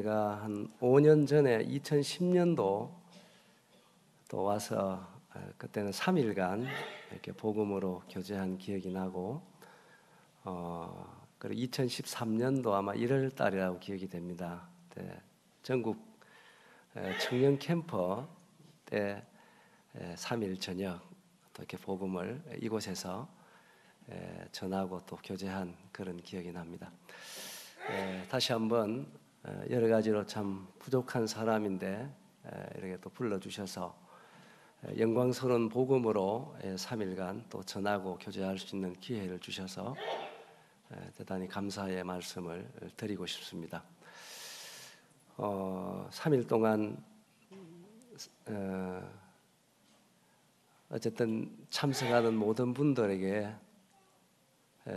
제가 한 5년 전에 2010년도 또 와서 그때는 3일간 이렇게 복음으로 교제한 기억이 나고 그리고 2013년도 아마 1월 달이라고 기억이 됩니다. 전국 청년 캠퍼 때 3일 저녁 또 이렇게 복음을 이곳에서 전하고 또 교제한 그런 기억이 납니다. 다시 한번 여러 가지로 참 부족한 사람인데 이렇게 또 불러주셔서 영광스러운 복음으로 3일간 또 전하고 교제할 수 있는 기회를 주셔서 대단히 감사의 말씀을 드리고 싶습니다. 3일 동안 어쨌든 참석하는 모든 분들에게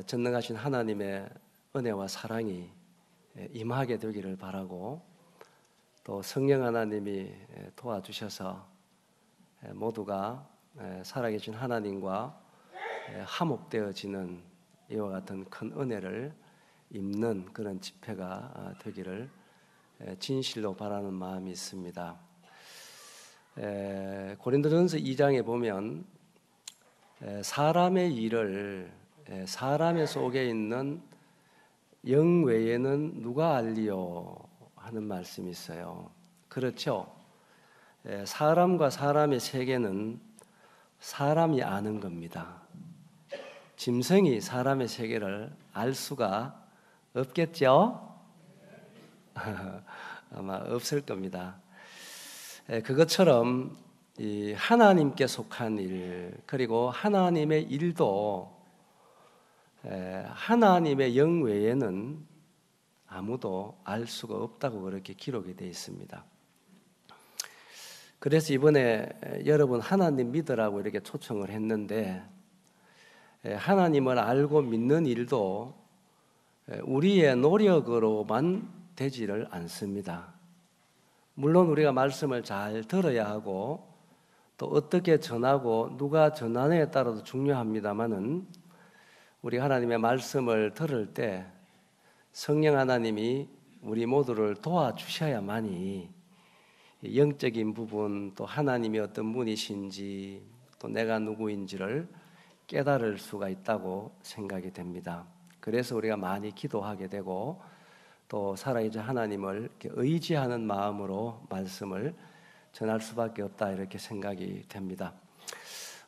전능하신 하나님의 은혜와 사랑이 임하게 되기를 바라고 또 성령 하나님이 도와주셔서 모두가 살아계신 하나님과 화목되어지는 이와 같은 큰 은혜를 입는 그런 집회가 되기를 진실로 바라는 마음이 있습니다. 고린도전서 2장에 보면 사람의 일을 사람의 속에 있는 영 외에는 누가 알리요 하는 말씀이 있어요. 그렇죠. 사람과 사람의 세계는 사람이 아는 겁니다. 짐승이 사람의 세계를 알 수가 없겠죠? 아마 없을 겁니다. 그것처럼 이 하나님께 속한 일 그리고 하나님의 일도 하나님의 영 외에는 아무도 알 수가 없다고 그렇게 기록이 되어 있습니다. 그래서 이번에 여러분 하나님 믿으라고 이렇게 초청을 했는데 하나님을 알고 믿는 일도 우리의 노력으로만 되지를 않습니다. 물론 우리가 말씀을 잘 들어야 하고 또 어떻게 전하고 누가 전하느냐에 따라서 중요합니다만은 우리 하나님의 말씀을 들을 때 성령 하나님이 우리 모두를 도와주셔야만이 영적인 부분 또 하나님이 어떤 분이신지 또 내가 누구인지를 깨달을 수가 있다고 생각이 됩니다. 그래서 우리가 많이 기도하게 되고 또 살아계신 하나님을 이렇게 의지하는 마음으로 말씀을 전할 수밖에 없다 이렇게 생각이 됩니다.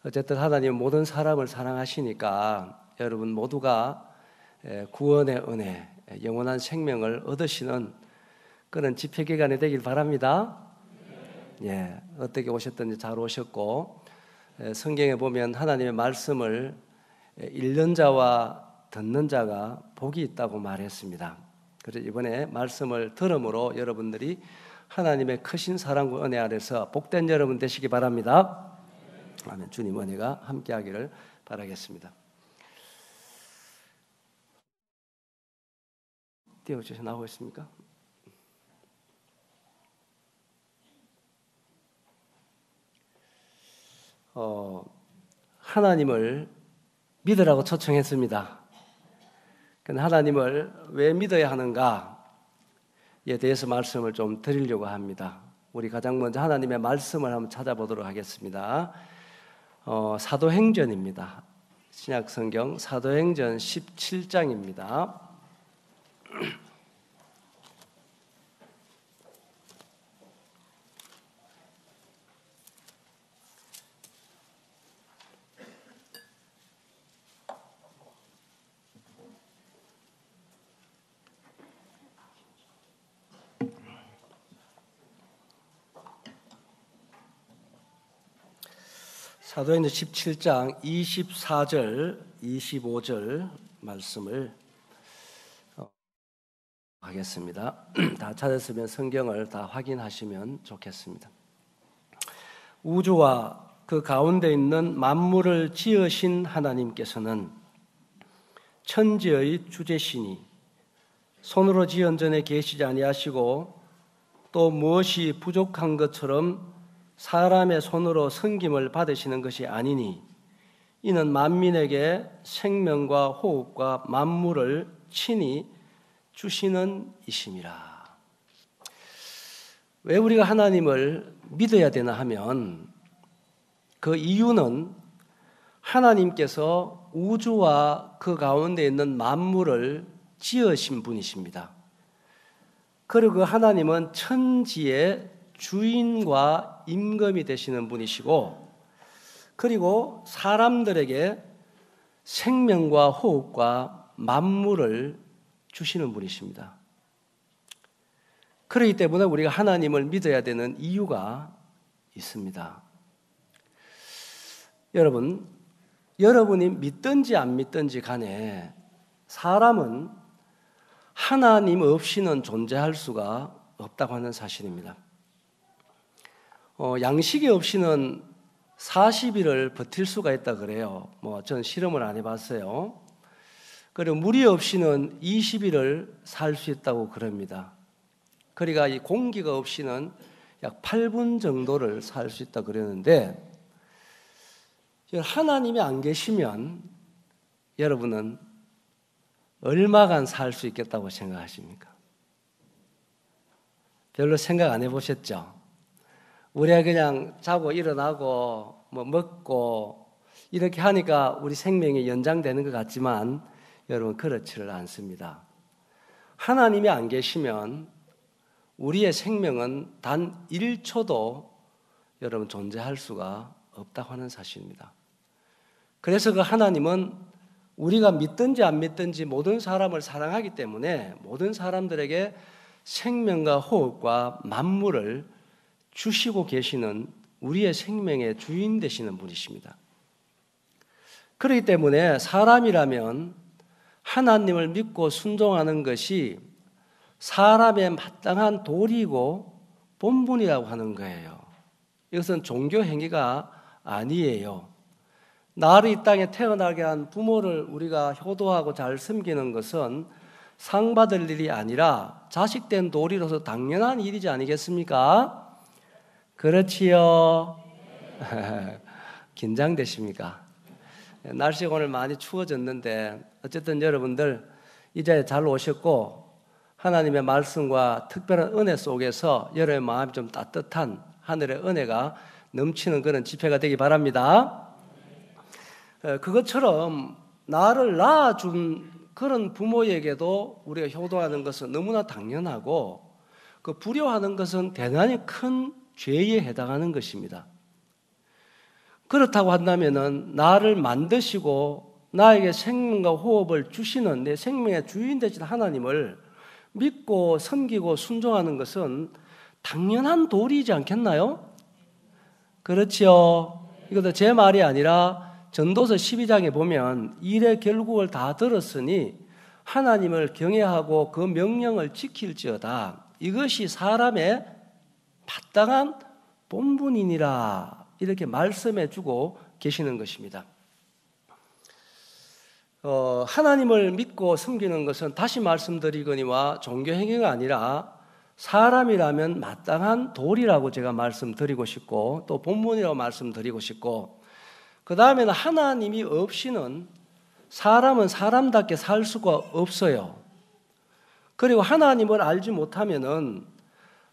어쨌든 하나님은 모든 사람을 사랑하시니까 여러분 모두가 구원의 은혜, 영원한 생명을 얻으시는 그런 집회 기간이 되길 바랍니다. 예, 어떻게 오셨든지 잘 오셨고 성경에 보면 하나님의 말씀을 읽는 자와 듣는 자가 복이 있다고 말했습니다. 그래서 이번에 말씀을 들음으로 여러분들이 하나님의 크신 사랑과 은혜 아래서 복된 여러분 되시기 바랍니다. 아멘. 주님 은혜가 함께하기를 바라겠습니다. 띄워주셔서 나오고 있습니까? 하나님을 믿으라고 초청했습니다. 근데 하나님을 왜 믿어야 하는가에 대해서 말씀을 좀 드리려고 합니다. 우리 가장 먼저 하나님의 말씀을 한번 찾아보도록 하겠습니다. 사도행전입니다. 신약성경 사도행전 17장입니다. 사도행전 17장 24절, 25절 말씀을 하겠습니다. 다 찾았으면 성경을 다 확인하시면 좋겠습니다. 우주와 그 가운데 있는 만물을 지으신 하나님께서는 천지의 주제시니 손으로 지은 전에 계시지 아니하시고 또 무엇이 부족한 것처럼 사람의 손으로 섬김을 받으시는 것이 아니니 이는 만민에게 생명과 호흡과 만물을 친히 주시는 이심이라. 왜 우리가 하나님을 믿어야 되나 하면 그 이유는 하나님께서 우주와 그 가운데 있는 만물을 지으신 분이십니다. 그리고 그 하나님은 천지의 주인과 임금이 되시는 분이시고, 그리고 사람들에게 생명과 호흡과 만물을 주시는 분이십니다. 그렇기 때문에 우리가 하나님을 믿어야 되는 이유가 있습니다. 여러분이 믿든지 안 믿든지 간에 사람은 하나님 없이는 존재할 수가 없다고 하는 사실입니다. 양식이 없이는 40일을 버틸 수가 있다 그래요. 전 실험을 안 해봤어요. 그리고 물이 없이는 20일을 살 수 있다고 그럽니다. 그러니까 이 공기가 없이는 약 8분 정도를 살 수 있다고 그러는데, 하나님이 안 계시면 여러분은 얼마간 살 수 있겠다고 생각하십니까? 별로 생각 안 해보셨죠? 우리가 그냥 자고 일어나고 먹고 이렇게 하니까 우리 생명이 연장되는 것 같지만 여러분 그렇지를 않습니다. 하나님이 안 계시면 우리의 생명은 단 1초도 여러분 존재할 수가 없다고 하는 사실입니다. 그래서 그 하나님은 우리가 믿든지 안 믿든지 모든 사람을 사랑하기 때문에 모든 사람들에게 생명과 호흡과 만물을 주시고 계시는 우리의 생명의 주인 되시는 분이십니다. 그렇기 때문에 사람이라면 하나님을 믿고 순종하는 것이 사람의 마땅한 도리이고 본분이라고 하는 거예요. 이것은 종교 행위가 아니에요. 나를 이 땅에 태어나게 한 부모를 우리가 효도하고 잘 섬기는 것은 상 받을 일이 아니라 자식된 도리로서 당연한 일이지 아니겠습니까? 그렇지요. 긴장되십니까? 날씨가 오늘 많이 추워졌는데 어쨌든 여러분들 이 자리에 잘 오셨고 하나님의 말씀과 특별한 은혜 속에서 여러분의 마음이 좀 따뜻한 하늘의 은혜가 넘치는 그런 집회가 되기 바랍니다. 그것처럼 나를 낳아준 그런 부모에게도 우리가 효도하는 것은 너무나 당연하고, 그 불효하는 것은 대단히 큰 죄에 해당하는 것입니다. 그렇다고 한다면은 나를 만드시고 나에게 생명과 호흡을 주시는 내 생명의 주인 되신 하나님을 믿고 섬기고 순종하는 것은 당연한 도리이지 않겠나요? 그렇지요. 이것도 제 말이 아니라 전도서 12장에 보면 일의 결국을 다 들었으니 하나님을 경외하고 그 명령을 지킬지어다. 이것이 사람의 마땅한 본분이니라. 이렇게 말씀해 주고 계시는 것입니다. 하나님을 믿고 섬기는 것은 다시 말씀드리거니와 종교행위가 아니라 사람이라면 마땅한 도리라고 제가 말씀드리고 싶고 또 본분이라고 말씀드리고 싶고, 그 다음에는 하나님이 없이는 사람은 사람답게 살 수가 없어요. 그리고 하나님을 알지 못하면은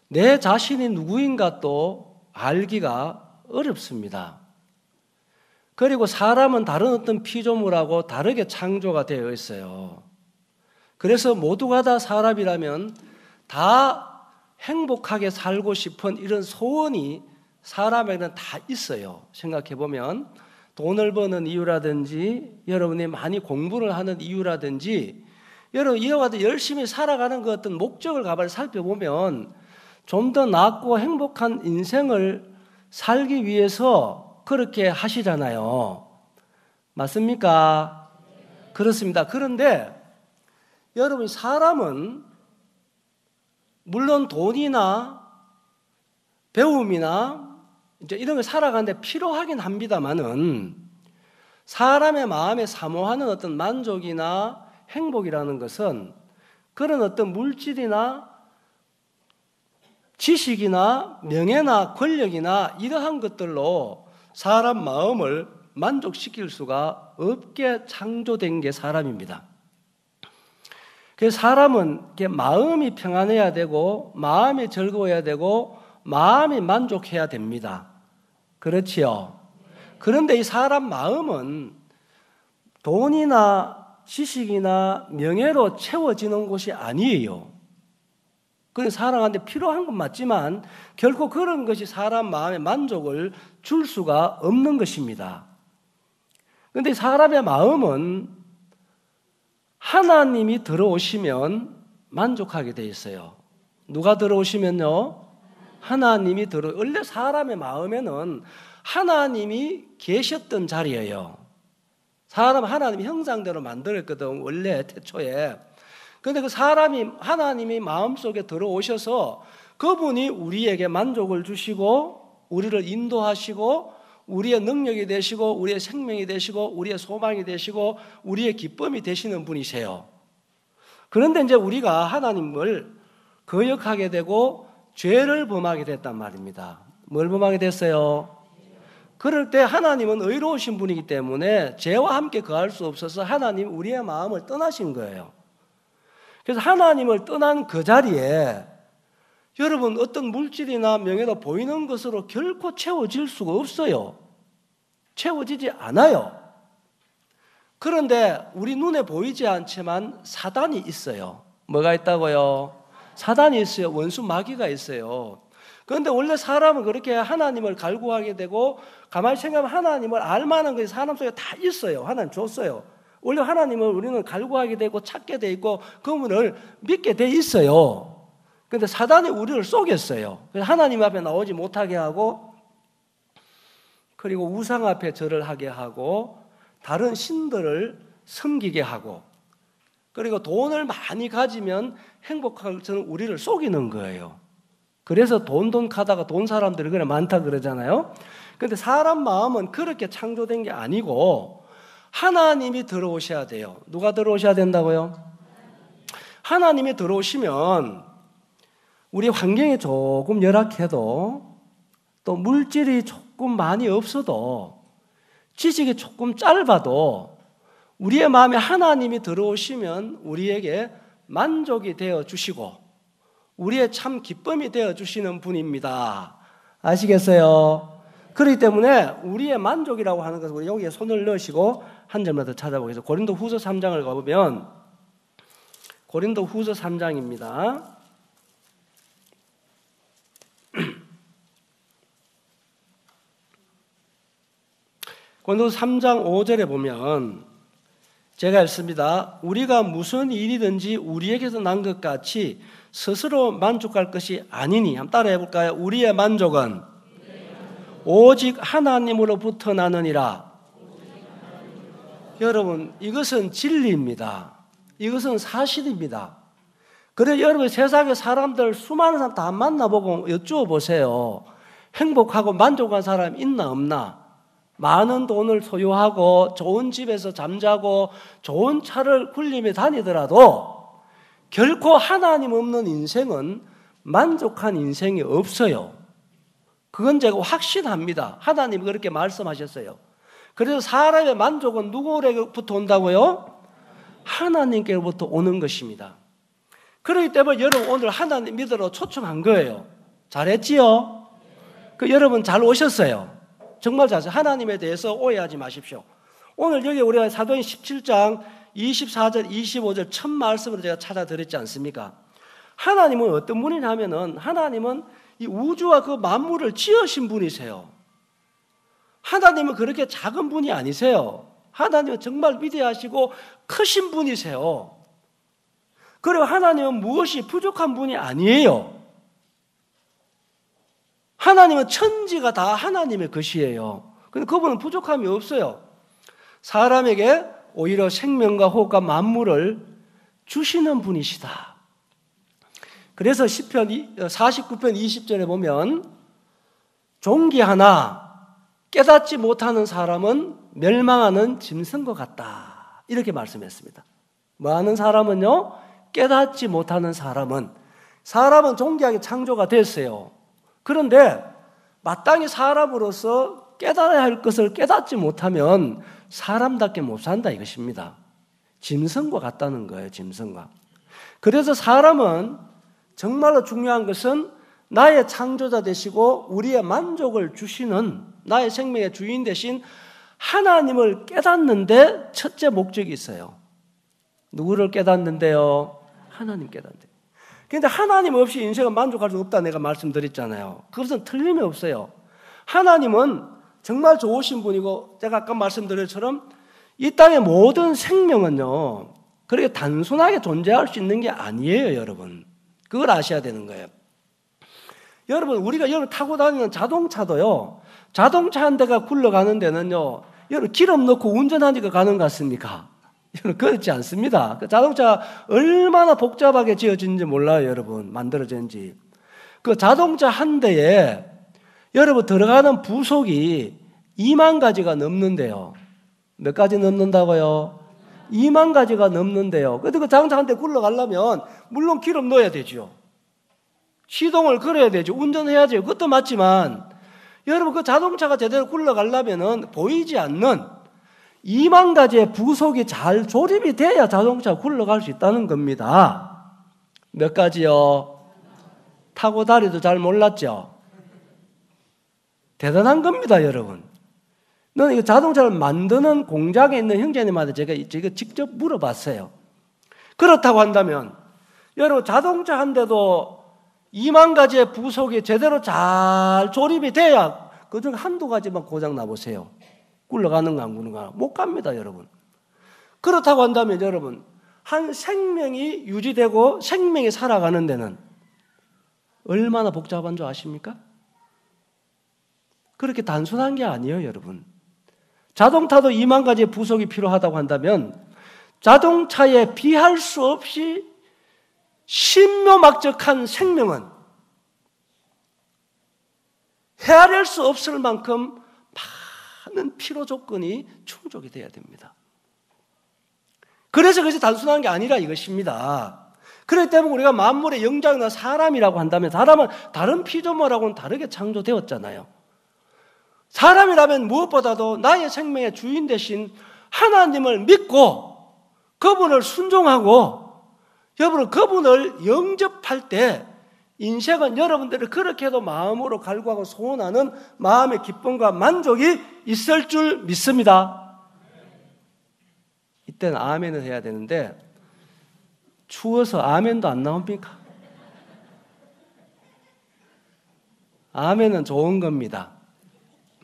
내 자신이 누구인가 또 알기가 어렵습니다. 그리고 사람은 다른 어떤 피조물하고 다르게 창조가 되어 있어요. 그래서 모두가 다 사람이라면 다 행복하게 살고 싶은 이런 소원이 사람에게는 다 있어요. 생각해 보면 돈을 버는 이유라든지 여러분이 많이 공부를 하는 이유라든지 여러분 이와 같이 열심히 살아가는 그 어떤 목적을 가만히 살펴보면 좀 더 낫고 행복한 인생을 살기 위해서 그렇게 하시잖아요. 맞습니까? 그렇습니다. 그런데 여러분 사람은 물론 돈이나 배움이나 이제 이런 걸 살아가는데 필요하긴 합니다만은 사람의 마음에 사모하는 어떤 만족이나 행복이라는 것은 그런 어떤 물질이나 지식이나 명예나 권력이나 이러한 것들로 사람 마음을 만족시킬 수가 없게 창조된 게 사람입니다. 그래서 사람은 마음이 평안해야 되고 마음이 즐거워야 되고 마음이 만족해야 됩니다. 그렇지요? 그런데 이 사람 마음은 돈이나 지식이나 명예로 채워지는 곳이 아니에요. 그건 사람한테 필요한 건 맞지만 결코 그런 것이 사람 마음의 만족을 줄 수가 없는 것입니다. 그런데 사람의 마음은 하나님이 들어오시면 만족하게 돼 있어요. 누가 들어오시면요? 하나님이 원래 사람의 마음에는 하나님이 계셨던 자리예요. 사람은 하나님의 형상대로 만들었거든, 원래 태초에. 그런데 그 사람이 하나님이 마음속에 들어오셔서 그분이 우리에게 만족을 주시고 우리를 인도하시고 우리의 능력이 되시고 우리의 생명이 되시고 우리의 소망이 되시고 우리의 기쁨이 되시는 분이세요. 그런데 이제 우리가 하나님을 거역하게 되고 죄를 범하게 됐단 말입니다. 뭘 범하게 됐어요? 그럴 때 하나님은 의로우신 분이기 때문에 죄와 함께 거할 수 없어서 하나님 우리의 마음을 떠나신 거예요. 그래서 하나님을 떠난 그 자리에 여러분 어떤 물질이나 명예도 보이는 것으로 결코 채워질 수가 없어요. 채워지지 않아요. 그런데 우리 눈에 보이지 않지만 사단이 있어요. 뭐가 있다고요? 사단이 있어요. 원수 마귀가 있어요. 그런데 원래 사람은 그렇게 하나님을 갈구하게 되고 가만히 생각하면 하나님을 알만한 것이 사람 속에 다 있어요. 하나님 줬어요. 원래 하나님을 우리는 갈구하게 되고 찾게 돼 있고 그분을 믿게 돼 있어요. 그런데 사단이 우리를 속였어요. 그래서 하나님 앞에 나오지 못하게 하고 그리고 우상 앞에 절을 하게 하고 다른 신들을 섬기게 하고 그리고 돈을 많이 가지면 행복할 저는 우리를 속이는 거예요. 그래서 돈 가다가 돈 사람들이 그래 많다 그러잖아요. 그런데 사람 마음은 그렇게 창조된 게 아니고 하나님이 들어오셔야 돼요. 누가 들어오셔야 된다고요? 하나님이 들어오시면 우리 환경이 조금 열악해도 또 물질이 조금 많이 없어도 지식이 조금 짧아도 우리의 마음에 하나님이 들어오시면 우리에게 만족이 되어 주시고 우리의 참 기쁨이 되어 주시는 분입니다. 아시겠어요? 그렇기 때문에 우리의 만족이라고 하는 것은 우리 여기에 손을 넣으시고 한 절만 더 찾아보겠습니다. 고린도후서 3장을 가보면 고린도후서 3장입니다. 고린도서 3장 5절에 보면 제가 읽습니다. 우리가 무슨 일이든지 우리에게서 난 것 같이 스스로 만족할 것이 아니니. 한번 따라해 볼까요? 우리의 만족은 오직 하나님으로부터 나느니라. 여러분, 이것은 진리입니다. 이것은 사실입니다. 그래서 여러분 세상의 사람들 수많은 사람 다 만나보고 여쭈어 보세요. 행복하고 만족한 사람 있나 없나? 많은 돈을 소유하고 좋은 집에서 잠자고 좋은 차를 굴리며 다니더라도 결코 하나님 없는 인생은 만족한 인생이 없어요. 그건 제가 확신합니다. 하나님이 그렇게 말씀하셨어요. 그래서 사람의 만족은 누구로부터 온다고요? 하나님께로부터 오는 것입니다. 그렇기 때문에 여러분 오늘 하나님 믿으러 초청한 거예요. 잘했지요? 여러분 잘 오셨어요. 정말 잘했어요. 하나님에 대해서 오해하지 마십시오. 오늘 여기 우리가 사도행 17장 24절 25절 첫 말씀으로 제가 찾아드렸지 않습니까? 하나님은 어떤 분이냐면은 하나님은 이 우주와 그 만물을 지으신 분이세요. 하나님은 그렇게 작은 분이 아니세요. 하나님은 정말 위대하시고 크신 분이세요. 그리고 하나님은 무엇이 부족한 분이 아니에요. 하나님은 천지가 다 하나님의 것이에요. 근데 그분은 부족함이 없어요. 사람에게 오히려 생명과 호흡과 만물을 주시는 분이시다. 그래서 시편 49편 20절에 보면 존귀하나 깨닫지 못하는 사람은 멸망하는 짐승과 같다. 이렇게 말씀했습니다. 뭐하는 사람은요? 깨닫지 못하는 사람은 존귀하게 창조가 됐어요. 그런데 마땅히 사람으로서 깨달아야 할 것을 깨닫지 못하면 사람답게 못 산다 이것입니다. 짐승과 같다는 거예요. 짐승과. 그래서 사람은 정말로 중요한 것은 나의 창조자 되시고 우리의 만족을 주시는 나의 생명의 주인 되신 하나님을 깨닫는데 첫째 목적이 있어요. 누구를 깨닫는데요? 하나님 깨닫는데. 그런데 하나님 없이 인생은 만족할 수 없다 내가 말씀드렸잖아요. 그것은 틀림이 없어요. 하나님은 정말 좋으신 분이고 제가 아까 말씀드린 것처럼 이 땅의 모든 생명은요 그렇게 단순하게 존재할 수 있는 게 아니에요. 여러분 그걸 아셔야 되는 거예요. 여러분 우리가 여러분 타고 다니는 자동차도요 자동차 한 대가 굴러가는 데는요 여러분 기름 넣고 운전하니까 가는 것 같습니까? 여러분 그렇지 않습니다. 그 자동차가 얼마나 복잡하게 지어진지 몰라요. 여러분 만들어진지. 그 자동차 한 대에 여러분 들어가는 부속이 2만 가지가 넘는데요. 몇 가지 넘는다고요? 2만 가지가 넘는데요. 근데 그 자동차 한 대 굴러가려면 물론 기름 넣어야 되죠. 시동을 걸어야 되죠. 운전해야죠. 그것도 맞지만 여러분 그 자동차가 제대로 굴러가려면 보이지 않는 2만 가지의 부속이 잘 조립이 돼야 자동차가 굴러갈 수 있다는 겁니다. 몇 가지요? 타고 다리도 잘 몰랐죠? 대단한 겁니다, 여러분. 너는 이거 자동차를 만드는 공장에 있는 형제님한테 제가 직접 물어봤어요. 그렇다고 한다면 여러분 자동차 한 대도 2만 가지의 부속이 제대로 잘 조립이 돼야 그중 한두 가지만 고장 나보세요. 굴러가는가 안 굴러가는가 못 갑니다, 여러분. 그렇다고 한다면 여러분 한 생명이 유지되고 생명이 살아가는 데는 얼마나 복잡한 줄 아십니까? 그렇게 단순한 게 아니에요, 여러분. 자동차도 2만 가지의 부속이 필요하다고 한다면 자동차에 비할 수 없이 신묘막적한 생명은 헤아릴 수 없을 만큼 많은 필요 조건이 충족이 돼야 됩니다. 그래서 그것이 단순한 게 아니라 이것입니다. 그렇기 때문에 우리가 만물의 영장이나 사람이라고 한다면 사람은 다른 피조물하고는 다르게 창조되었잖아요. 사람이라면 무엇보다도 나의 생명의 주인 되신 하나님을 믿고 그분을 순종하고 여러분 그분을 영접할 때 인생은 여러분들이 그렇게 해도 마음으로 갈구하고 소원하는 마음의 기쁨과 만족이 있을 줄 믿습니다. 이때는 아멘을 해야 되는데 추워서 아멘도 안 나옵니까? 아멘은 좋은 겁니다.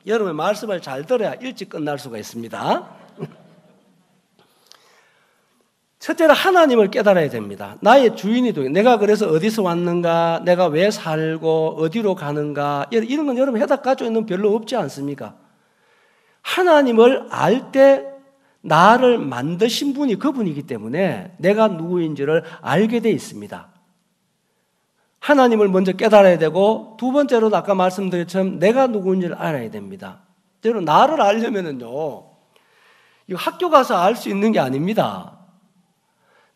여러분의 말씀을 잘 들어야 일찍 끝날 수가 있습니다. 첫째는 하나님을 깨달아야 됩니다. 나의 주인이 되고 내가 그래서 어디서 왔는가, 내가 왜 살고 어디로 가는가 이런 건 여러분 해답 가지고 있는 별로 없지 않습니까? 하나님을 알 때 나를 만드신 분이 그분이기 때문에 내가 누구인지를 알게 돼 있습니다. 하나님을 먼저 깨달아야 되고 두 번째로는 아까 말씀드린 것처럼 내가 누구인지를 알아야 됩니다. 여러분 나를 알려면은요 이거 학교 가서 알 수 있는 게 아닙니다.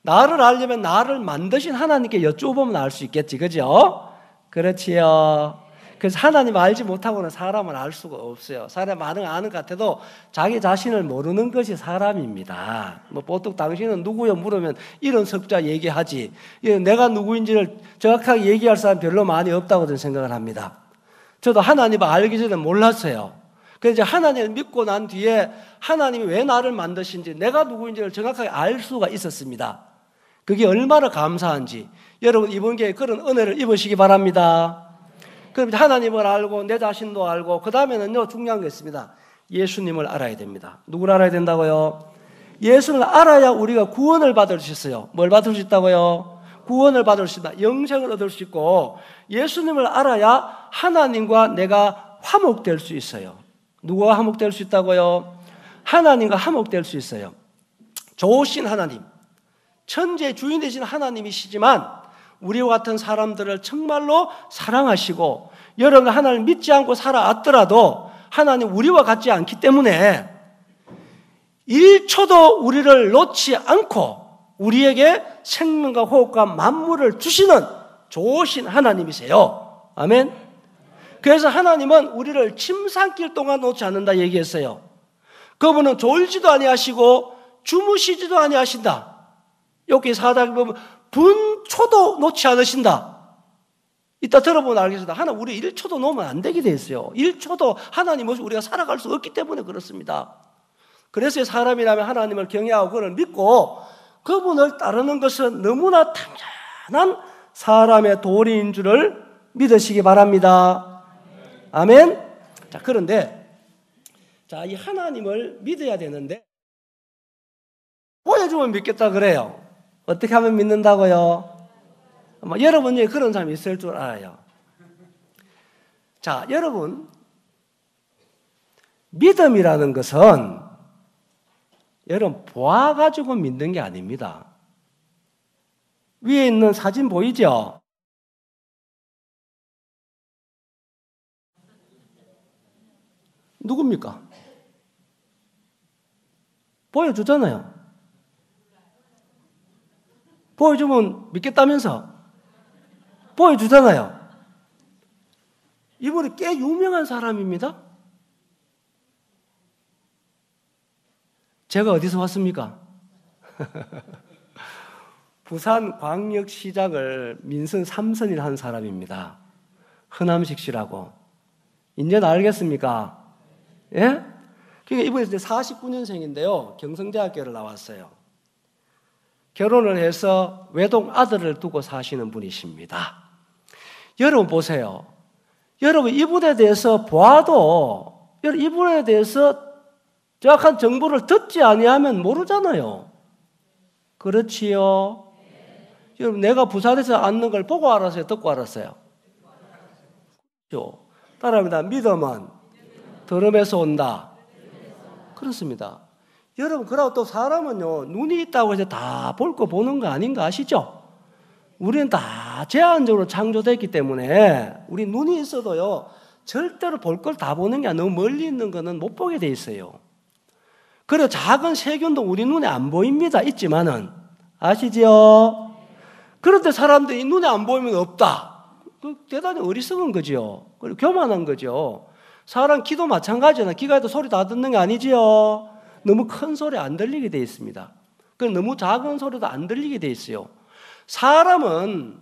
나를 알려면 나를 만드신 하나님께 여쭤보면 알 수 있겠지, 그죠? 그렇지요. 그래서 하나님 알지 못하고는 사람을 알 수가 없어요. 사람 아는 것 같아도 자기 자신을 모르는 것이 사람입니다. 뭐 보통 당신은 누구요 물으면 이런 석자 얘기하지. 내가 누구인지를 정확하게 얘기할 사람 별로 많이 없다고 저는 생각을 합니다. 저도 하나님을 알기 전에 몰랐어요. 그래서 이제 하나님을 믿고 난 뒤에 하나님이 왜 나를 만드신지 내가 누구인지를 정확하게 알 수가 있었습니다. 그게 얼마나 감사한지 여러분 이번 기회에 그런 은혜를 입으시기 바랍니다. 그럼 하나님을 알고 내 자신도 알고 그 다음에는요 중요한 게 있습니다. 예수님을 알아야 됩니다. 누구를 알아야 된다고요? 예수를 알아야 우리가 구원을 받을 수 있어요. 뭘 받을 수 있다고요? 구원을 받을 수 있다. 영생을 얻을 수 있고 예수님을 알아야 하나님과 내가 화목될 수 있어요. 누구와 화목될 수 있다고요? 하나님과 화목될 수 있어요. 좋으신 하나님, 천지의 주인 되신 하나님이시지만 우리와 같은 사람들을 정말로 사랑하시고 여러분가 하나님을 믿지 않고 살아왔더라도 하나님 우리와 같지 않기 때문에 1초도 우리를 놓지 않고 우리에게 생명과 호흡과 만물을 주시는 좋으신 하나님이세요. 아멘. 그래서 하나님은 우리를 침상길 동안 놓지 않는다 얘기했어요. 그분은 졸지도 아니하시고 주무시지도 아니하신다. 여기 4장에 보면 분초도 놓지 않으신다. 이따 들어보면 알겠습니다. 하나님 우리 1초도 놓으면 안 되게 돼 있어요. 1초도 하나님 없이 우리가 살아갈 수 없기 때문에 그렇습니다. 그래서 사람이라면 하나님을 경외하고 그를 믿고 그분을 따르는 것은 너무나 당연한 사람의 도리인 줄을 믿으시기 바랍니다. 아멘. 자, 그런데 이 하나님을 믿어야 되는데 보여주면 믿겠다 그래요. 어떻게 하면 믿는다고요? 여러분 중에 그런 사람이 있을 줄 알아요. 자, 여러분, 믿음이라는 것은 여러분 보아가지고 믿는 게 아닙니다. 위에 있는 사진 보이죠? 누굽니까? 보여주잖아요. 보여주면 믿겠다면서 보여주잖아요. 이분이 꽤 유명한 사람입니다. 제가 어디서 왔습니까? 부산광역시장을 민선 3선을 한 사람입니다. 허남식 씨라고. 이제는 알겠습니까? 예? 그러니까 이분이 49년생인데요. 경성대학교를 나왔어요. 결혼을 해서 외동 아들을 두고 사시는 분이십니다. 여러분 보세요. 여러분 이분에 대해서 보아도 여러분 이분에 대해서 정확한 정보를 듣지 아니하면 모르잖아요. 그렇지요? 여러분 내가 부산에서 앉는 걸 보고 알았어요? 듣고 알았어요? 그렇죠. 따라합니다. 믿음은 들음에서 온다. 그렇습니다. 여러분 그러고 또 사람은요 눈이 있다고 해서 다 볼 거 보는 거 아닌 거 아시죠? 우리는 다 제한적으로 창조됐기 때문에 우리 눈이 있어도요 절대로 볼 걸 다 보는 게 아니라 너무 멀리 있는 거는 못 보게 돼 있어요. 그리고 작은 세균도 우리 눈에 안 보입니다. 있지만은 아시지요? 그런데 사람들이 눈에 안 보이면 없다. 대단히 어리석은 거죠. 그리고 교만한 거죠. 사람 귀도 마찬가지잖아요. 귀가 해도 소리 다 듣는 게 아니지요. 너무 큰 소리 안 들리게 돼 있습니다. 너무 작은 소리도 안 들리게 돼 있어요. 사람은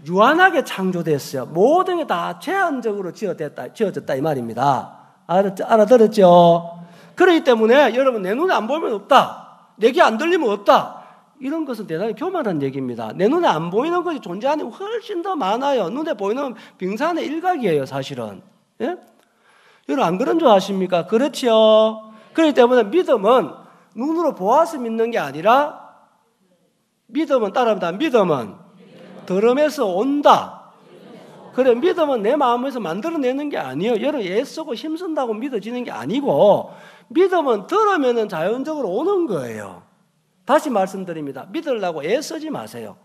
유한하게 창조됐어요. 모든 게 다 제한적으로 지어졌다 이 말입니다. 알아들었죠? 그렇기 때문에 여러분 내 눈에 안 보이면 없다. 내 귀 안 들리면 없다. 이런 것은 대단히 교만한 얘기입니다. 내 눈에 안 보이는 것이 존재하는 게 훨씬 더 많아요. 눈에 보이는 빙산의 일각이에요, 사실은. 예? 여러분 안 그런 줄 아십니까? 그렇죠. 그렇기 때문에 믿음은 눈으로 보아서 믿는 게 아니라 믿음은 따라합니다. 믿음은 들음에서 온다. 그래 믿음은 내 마음에서 만들어내는 게 아니에요. 여러분 애쓰고 힘쓴다고 믿어지는 게 아니고 믿음은 들으면 자연적으로 오는 거예요. 다시 말씀드립니다. 믿으려고 애쓰지 마세요.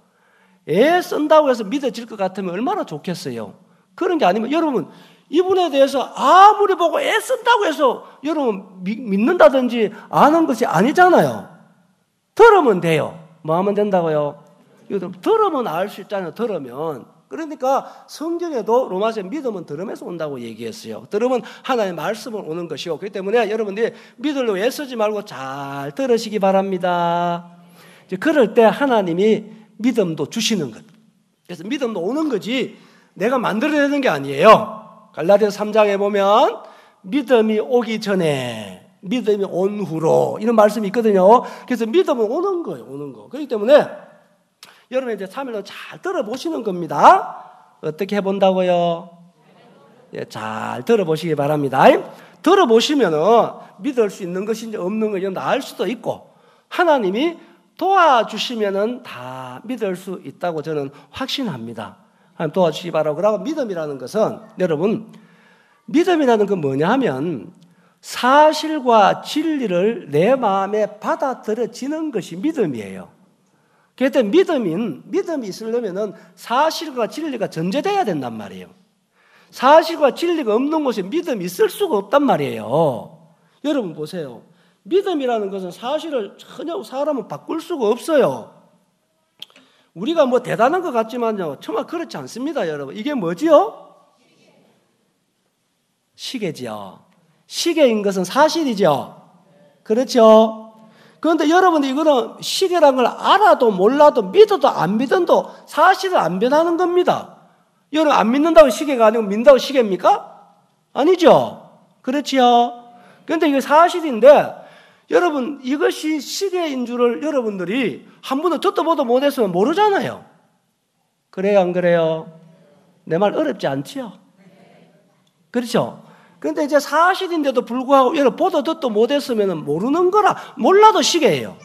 애쓴다고 해서 믿어질 것 같으면 얼마나 좋겠어요. 그런 게 아니면 여러분 이분에 대해서 아무리 보고 애쓴다고 해서 여러분 믿는다든지 아는 것이 아니잖아요. 들으면 돼요. 뭐 하면 된다고요? 들으면 알 수 있잖아요. 들으면. 그러니까 성경에도 로마서에 믿음은 들음에서 온다고 얘기했어요. 들으면 하나님의 말씀을 오는 것이고 그렇기 때문에 여러분들이 믿으려고 애쓰지 말고 잘 들으시기 바랍니다. 이제 그럴 때 하나님이 믿음도 주시는 것. 그래서 믿음도 오는 거지 내가 만들어내는 게 아니에요. 갈라디아서 3장에 보면 믿음이 오기 전에 믿음이 온 후로 이런 말씀이 있거든요. 그래서 믿음은 오는 거예요. 오는 거. 그렇기 때문에 여러분 이제 3일로 잘 들어보시는 겁니다. 어떻게 해본다고요? 예, 잘 들어보시기 바랍니다. 들어보시면은 믿을 수 있는 것인지 없는 것인지 알 수도 있고 하나님이 도와주시면은 다 믿을 수 있다고 저는 확신합니다. 하나님 도와주시기 바라고. 그러고 믿음이라는 것은 여러분 믿음이라는 건 뭐냐 하면 사실과 진리를 내 마음에 받아들여지는 것이 믿음이에요. 그래서 믿음이 있으려면 사실과 진리가 전제돼야 된단 말이에요. 사실과 진리가 없는 곳에 믿음이 있을 수가 없단 말이에요. 여러분 보세요. 믿음이라는 것은 사실을 전혀 사람은 바꿀 수가 없어요. 우리가 뭐 대단한 것 같지만요. 정말 그렇지 않습니다, 여러분. 이게 뭐지요? 시계지요. 시계인 것은 사실이죠. 그렇죠? 그런데 여러분 이거는 시계라는 걸 알아도 몰라도 믿어도 안 믿어도 사실은 안 변하는 겁니다. 여러분 안 믿는다고 시계가 아니고 믿는다고 시계입니까? 아니죠. 그렇지요. 그런데 이게 사실인데 여러분 이것이 시계인 줄을 여러분들이 한 번도 듣도 보도 못했으면 모르잖아요. 그래요 안 그래요? 내 말 어렵지 않지요? 그렇죠? 그런데 이제 사실인데도 불구하고 여러분 보도 듣도 못했으면 모르는 거라 몰라도 시계예요.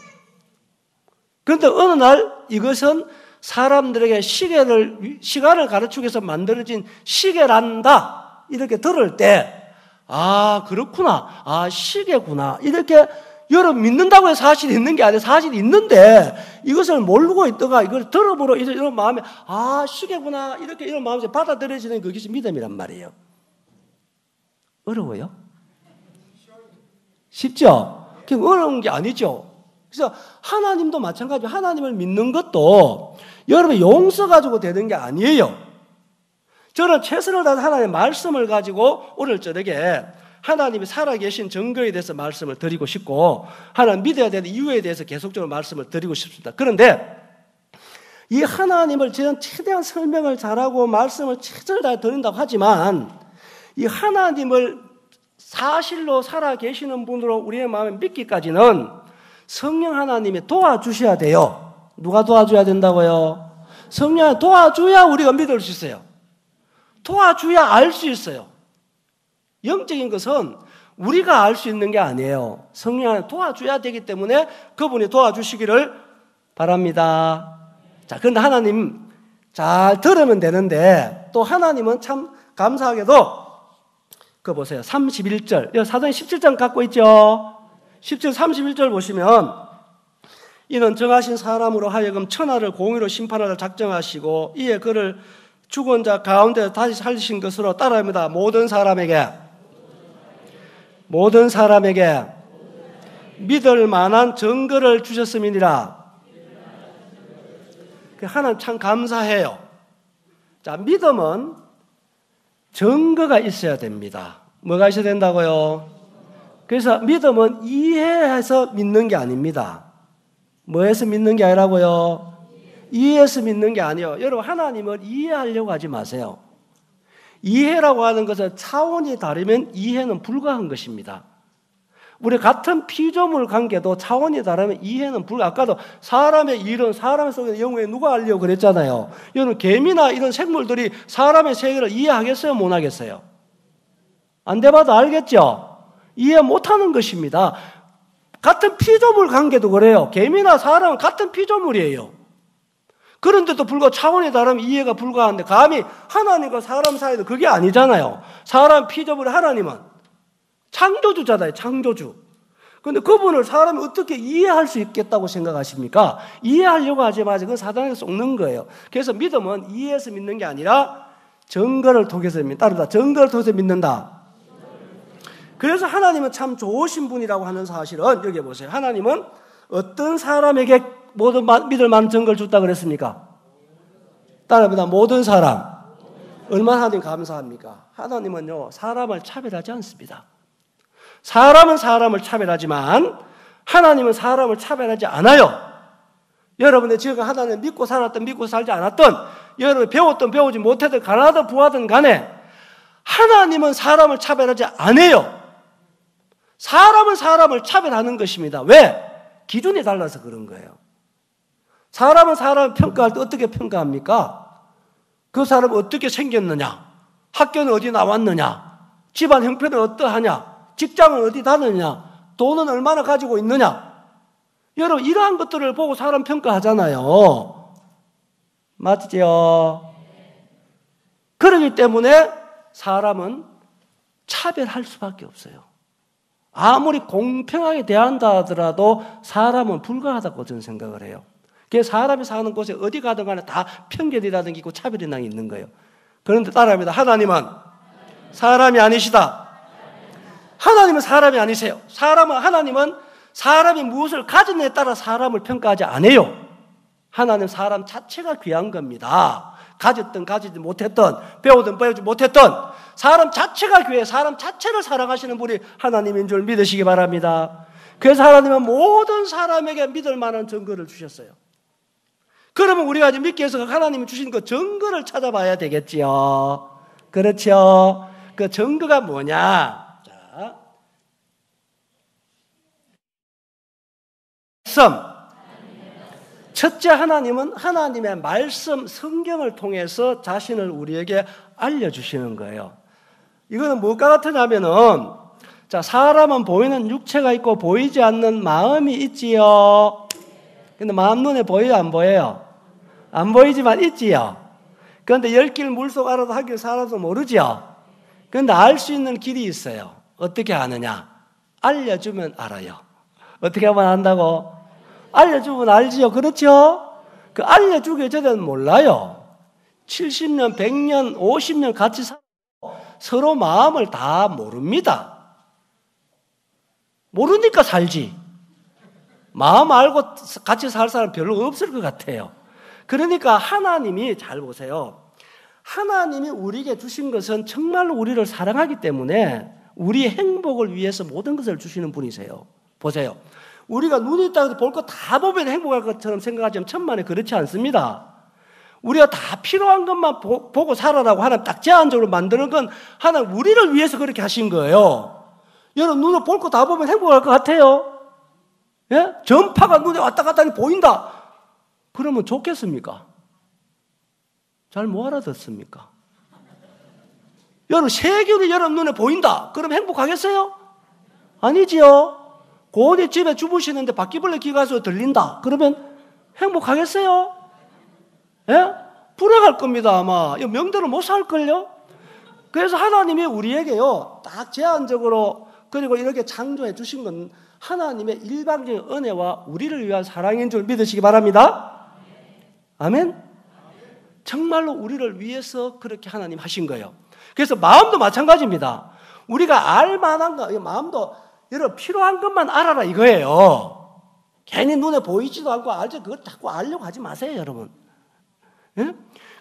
그런데 어느 날 이것은 사람들에게 시간을 가르치기 위해서 만들어진 시계란다 이렇게 들을 때 아 그렇구나, 아 시계구나 이렇게 여러분 믿는다고 해서 사실이 있는 게 아니라 사실이 있는데 이것을 모르고 있다가 이걸 들어보러 이런 마음에 아 시계구나 이렇게 이런 마음에서 받아들여지는 그것이 믿음이란 말이에요. 어려워요? 쉽죠? 어려운 게 아니죠. 그래서 하나님도 마찬가지로 하나님을 믿는 것도 여러분 용서 가지고 되는 게 아니에요. 저는 최선을 다해서 하나님의 말씀을 가지고 오늘 저녁에 하나님이 살아계신 증거에 대해서 말씀을 드리고 싶고 하나님 믿어야 되는 이유에 대해서 계속적으로 말씀을 드리고 싶습니다. 그런데 이 하나님을 저는 최대한 설명을 잘하고 말씀을 최선을 다해 드린다고 하지만 이 하나님을 사실로 살아계시는 분으로 우리의 마음에 믿기까지는 성령 하나님이 도와주셔야 돼요. 누가 도와줘야 된다고요? 성령이 도와줘야 우리가 믿을 수 있어요. 도와줘야 알 수 있어요. 영적인 것은 우리가 알 수 있는 게 아니에요. 성령이 도와줘야 되기 때문에 그분이 도와주시기를 바랍니다. 자, 그런데 하나님 잘 들으면 되는데 또 하나님은 참 감사하게도 그거 보세요. 31절. 사도행 17장 갖고 있죠? 17, 31절 보시면 이는 정하신 사람으로 하여금 천하를 공의로 심판하려 작정하시고 이에 그를 죽은 자 가운데 다시 살리신 것으로 따라합니다. 모든 사람에게 믿을 만한 증거를 주셨음이니라. 하나님 참 감사해요. 자, 믿음은 증거가 있어야 됩니다. 뭐가 있어야 된다고요? 그래서 믿음은 이해해서 믿는 게 아닙니다. 뭐해서 믿는 게 아니라고요? 이해해서 믿는 게 아니에요. 여러분 하나님을 이해하려고 하지 마세요. 이해라고 하는 것은 차원이 다르면 이해는 불가한 것입니다. 우리 같은 피조물 관계도 차원이 다르면 이해는 아까도 사람의 일은 사람의 속에 영혼에 누가 알려고 그랬잖아요. 여러분 개미나 이런 생물들이 사람의 세계를 이해하겠어요? 못 하겠어요? 안 돼봐도 알겠죠? 이해 못하는 것입니다. 같은 피조물 관계도 그래요. 개미나 사람은 같은 피조물이에요. 그런데도 불구하고 차원이 다르면 이해가 불가한데 감히 하나님과 사람 사이도 그게 아니잖아요. 사람 피조물 하나님은 창조주잖아요. 창조주. 그런데 그분을 사람이 어떻게 이해할 수 있겠다고 생각하십니까? 이해하려고 하지 마세요. 그건 사단에게 속는 거예요. 그래서 믿음은 이해해서 믿는 게 아니라 증거를 통해서 믿는다. 따르다. 증거를 통해서 믿는다. 그래서 하나님은 참 좋으신 분이라고 하는 사실은 여기 보세요. 하나님은 어떤 사람에게 모든 믿을 만한 증거를 줬다 그랬습니까? 따라합니다. 모든 사람. 얼마나 하나님 감사합니까? 하나님은요 사람을 차별하지 않습니다. 사람은 사람을 차별하지만 하나님은 사람을 차별하지 않아요. 여러분의 지금 하나님을 믿고 살았던 믿고 살지 않았던 여러분이 배웠던 배우지 못했던 가난하든 부하든 간에 하나님은 사람을 차별하지 않아요. 사람은 사람을 차별하는 것입니다. 왜? 기준이 달라서 그런 거예요. 사람은 사람을 평가할 때 어떻게 평가합니까? 그 사람은 어떻게 생겼느냐? 학교는 어디 나왔느냐? 집안 형편은 어떠하냐? 직장은 어디 다녔느냐? 돈은 얼마나 가지고 있느냐? 여러분 이러한 것들을 보고 사람 평가하잖아요. 맞죠? 그렇기 때문에 사람은 차별할 수밖에 없어요. 아무리 공평하게 대한다 하더라도 사람은 불가하다고 저는 생각을 해요. 그래서 사람이 사는 곳에 어디 가든 간에 다 편견이라는 게 있고 차별이라는 게 있는 거예요. 그런데 따라합니다. 하나님은 사람이 아니시다. 하나님은 사람이 아니세요. 하나님은 사람이 무엇을 가졌느냐에 따라 사람을 평가하지 않아요. 하나님 사람 자체가 귀한 겁니다. 가졌든 가지지 못했던 배우든 배우지 못했던 사람 자체가 귀해 사람 자체를 사랑하시는 분이 하나님인 줄 믿으시기 바랍니다. 그래서 하나님은 모든 사람에게 믿을 만한 증거를 주셨어요. 그러면 우리가 이제 믿기 위해서 하나님이 주신 그 증거를 찾아봐야 되겠지요. 그렇죠? 그 증거가 뭐냐? 자, 말씀. 첫째, 하나님은 하나님의 말씀, 성경을 통해서 자신을 우리에게 알려주시는 거예요. 이거는 뭐가 같으냐면은, 자, 사람은 보이는 육체가 있고 보이지 않는 마음이 있지요. 근데 마음 눈에 보여요, 안 보여요? 안 보이지만 있지요. 그런데 열 길 물속 알아도 한 길 살아도 모르지요. 그런데 알 수 있는 길이 있어요. 어떻게 아느냐? 알려주면 알아요. 어떻게 하면 안다고? 알려주면 알지요. 그렇죠? 그 알려주기 전에는 몰라요. 70년, 100년, 50년 같이 살고 서로 마음을 다 모릅니다. 모르니까 살지. 마음 알고 같이 살 사람 별로 없을 것 같아요. 그러니까 하나님이, 잘 보세요. 하나님이 우리에게 주신 것은 정말로 우리를 사랑하기 때문에 우리의 행복을 위해서 모든 것을 주시는 분이세요. 보세요. 우리가 눈이 있다고 볼 거 다 보면 행복할 것처럼 생각하지만 천만에 그렇지 않습니다. 우리가 다 필요한 것만 보고 살아라고 하나님 딱 제한적으로 만드는 건 하나님 우리를 위해서 그렇게 하신 거예요. 여러분 눈을 볼 거 다 보면 행복할 것 같아요? 예? 전파가 눈에 왔다 갔다 하니 보인다. 그러면 좋겠습니까? 잘 못 알아듣습니까? 여러분 세균이 여러분 눈에 보인다. 그럼 행복하겠어요? 아니지요. 고은이 집에 주무시는데 바퀴벌레 귀가 서 들린다. 그러면 행복하겠어요? 예? 불행할 겁니다 아마. 명대로 못 살걸요? 그래서 하나님이 우리에게요 딱 제한적으로 그리고 이렇게 창조해 주신 건 하나님의 일방적인 은혜와 우리를 위한 사랑인 줄 믿으시기 바랍니다. 아멘? 정말로 우리를 위해서 그렇게 하나님 하신 거예요. 그래서 마음도 마찬가지입니다. 우리가 알만한 거, 마음도 여러분 필요한 것만 알아라 이거예요. 괜히 눈에 보이지도 않고 알지 그걸 자꾸 알려고 하지 마세요 여러분. 예?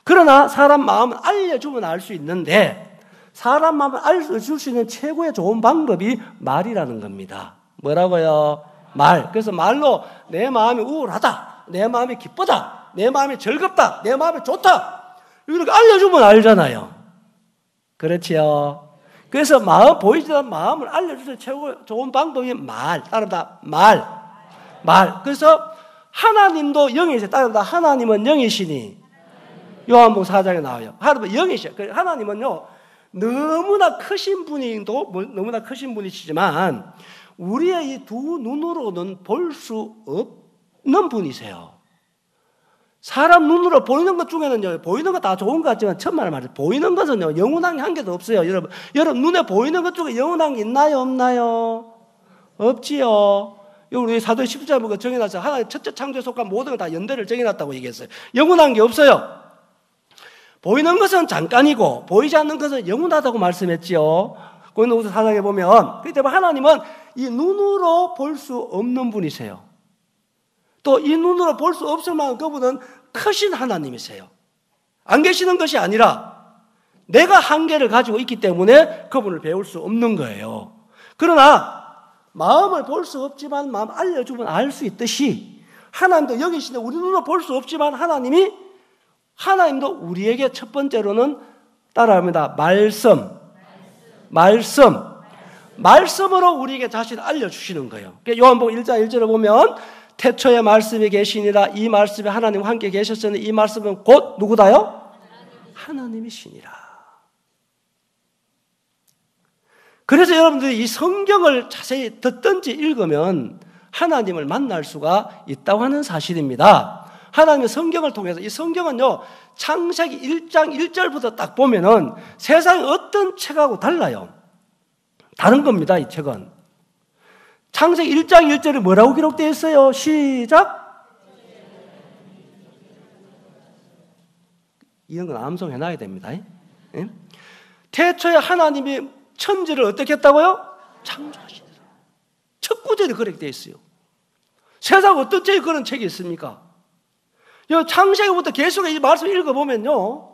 그러나 사람 마음은 알려주면 알 수 있는데 사람 마음을 알려줄 수 있는 최고의 좋은 방법이 말이라는 겁니다. 뭐라고요? 말. 그래서 말로 내 마음이 우울하다, 내 마음이 기쁘다, 내 마음이 즐겁다, 내 마음이 좋다 이렇게 알려주면 알잖아요. 그렇지요. 그래서 마음 보이지 않는 마음을 알려주는 최고 좋은 방법이 말. 따릅니다. 말. 그래서 하나님도 영이세요. 따릅니다. 하나님은 영이시니. 요한복음 4장에 나와요. 하나님은 영이시요. 하나님은요 너무나 크신 분이도 너무나 크신 분이시지만 우리의 이 두 눈으로는 볼 수 없는 분이세요. 사람 눈으로 보이는 것 중에는요, 보이는 거 다 좋은 것 같지만 천만의 말이에요. 보이는 것은요, 영원한 게 한 개도 없어요. 여러분 눈에 보이는 것 중에 영원한 게 있나요, 없나요? 없지요. 우리 사도행 10장 보고 정해놨어요. 하나님 첫째 창조에 속한 모든 걸 다 연대를 정해놨다고 얘기했어요. 영원한 게 없어요. 보이는 것은 잠깐이고 보이지 않는 것은 영원하다고 말씀했지요. 고린도후서 4장에 보면 그렇기 때문에 하나님은 이 눈으로 볼 수 없는 분이세요. 또 이 눈으로 볼 수 없을 만한 그분은 크신 하나님이세요. 안 계시는 것이 아니라 내가 한계를 가지고 있기 때문에 그분을 배울 수 없는 거예요. 그러나 마음을 볼 수 없지만 마음 알려주면 알 수 있듯이 하나님도 여기시는데 우리 눈으로 볼 수 없지만 하나님도 우리에게 첫 번째로는 따라합니다. 말씀으로 우리에게 자신을 알려주시는 거예요. 요한복음 1장 1절을 보면 태초에 말씀이 계시니라. 이 말씀이 하나님과 함께 계셨으니 이 말씀은 곧 누구다요? 하나님이시니라. 그래서 여러분들이 이 성경을 자세히 듣든지 읽으면 하나님을 만날 수가 있다고 하는 사실입니다. 하나님의 성경을 통해서 이 성경은요 창세기 1장 1절부터 딱 보면은 세상의 어떤 책하고 달라요. 다른 겁니다. 이 책은 창세기 1장 1절에 뭐라고 기록되어 있어요? 시작. 이런 건 암송해놔야 됩니다. 예? 태초에 하나님이 천지를 어떻게 했다고요? 창조하시니라. 첫 구절이 그렇게 되어 있어요. 세상 어떤 책에 그런 책이 있습니까? 창세기부터 계속 이 말씀 읽어보면요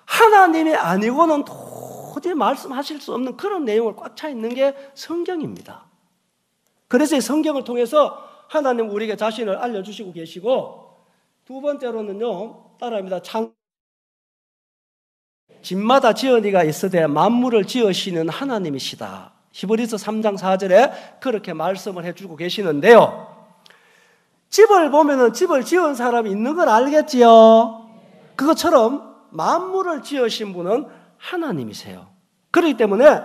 하나님이 아니고는 도저히 말씀하실 수 없는 그런 내용을 꽉 차 있는 게 성경입니다. 그래서 이 성경을 통해서 하나님 우리에게 자신을 알려주시고 계시고, 두 번째로는요, 따라합니다. 집마다 지은이가 있으되 만물을 지으시는 하나님이시다. 히브리서 3장 4절에 그렇게 말씀을 해주고 계시는데요. 집을 보면은 집을 지은 사람이 있는 걸 알겠지요? 그것처럼 만물을 지으신 분은 하나님이세요. 그렇기 때문에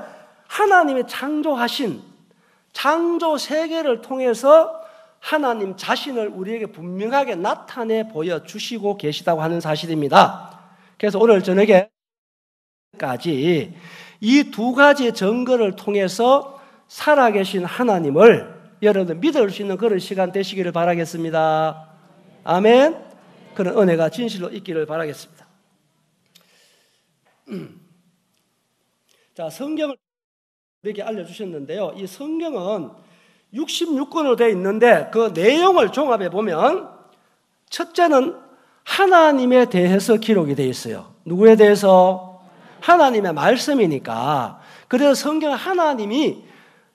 하나님이 창조하신 창조 세계를 통해서 하나님 자신을 우리에게 분명하게 나타내 보여주시고 계시다고 하는 사실입니다. 그래서 오늘 저녁에 까지 이 두 가지 증거를 통해서 살아계신 하나님을 여러분들 믿을 수 있는 그런 시간 되시기를 바라겠습니다. 아멘. 그런 은혜가 진실로 있기를 바라겠습니다. 자, 성경을 우리에게 알려주셨는데요. 이 성경은 66권으로 되어 있는데 그 내용을 종합해 보면 첫째는 하나님에 대해서 기록이 되어 있어요. 누구에 대해서? 하나님의 말씀이니까. 그래서 성경은 하나님이,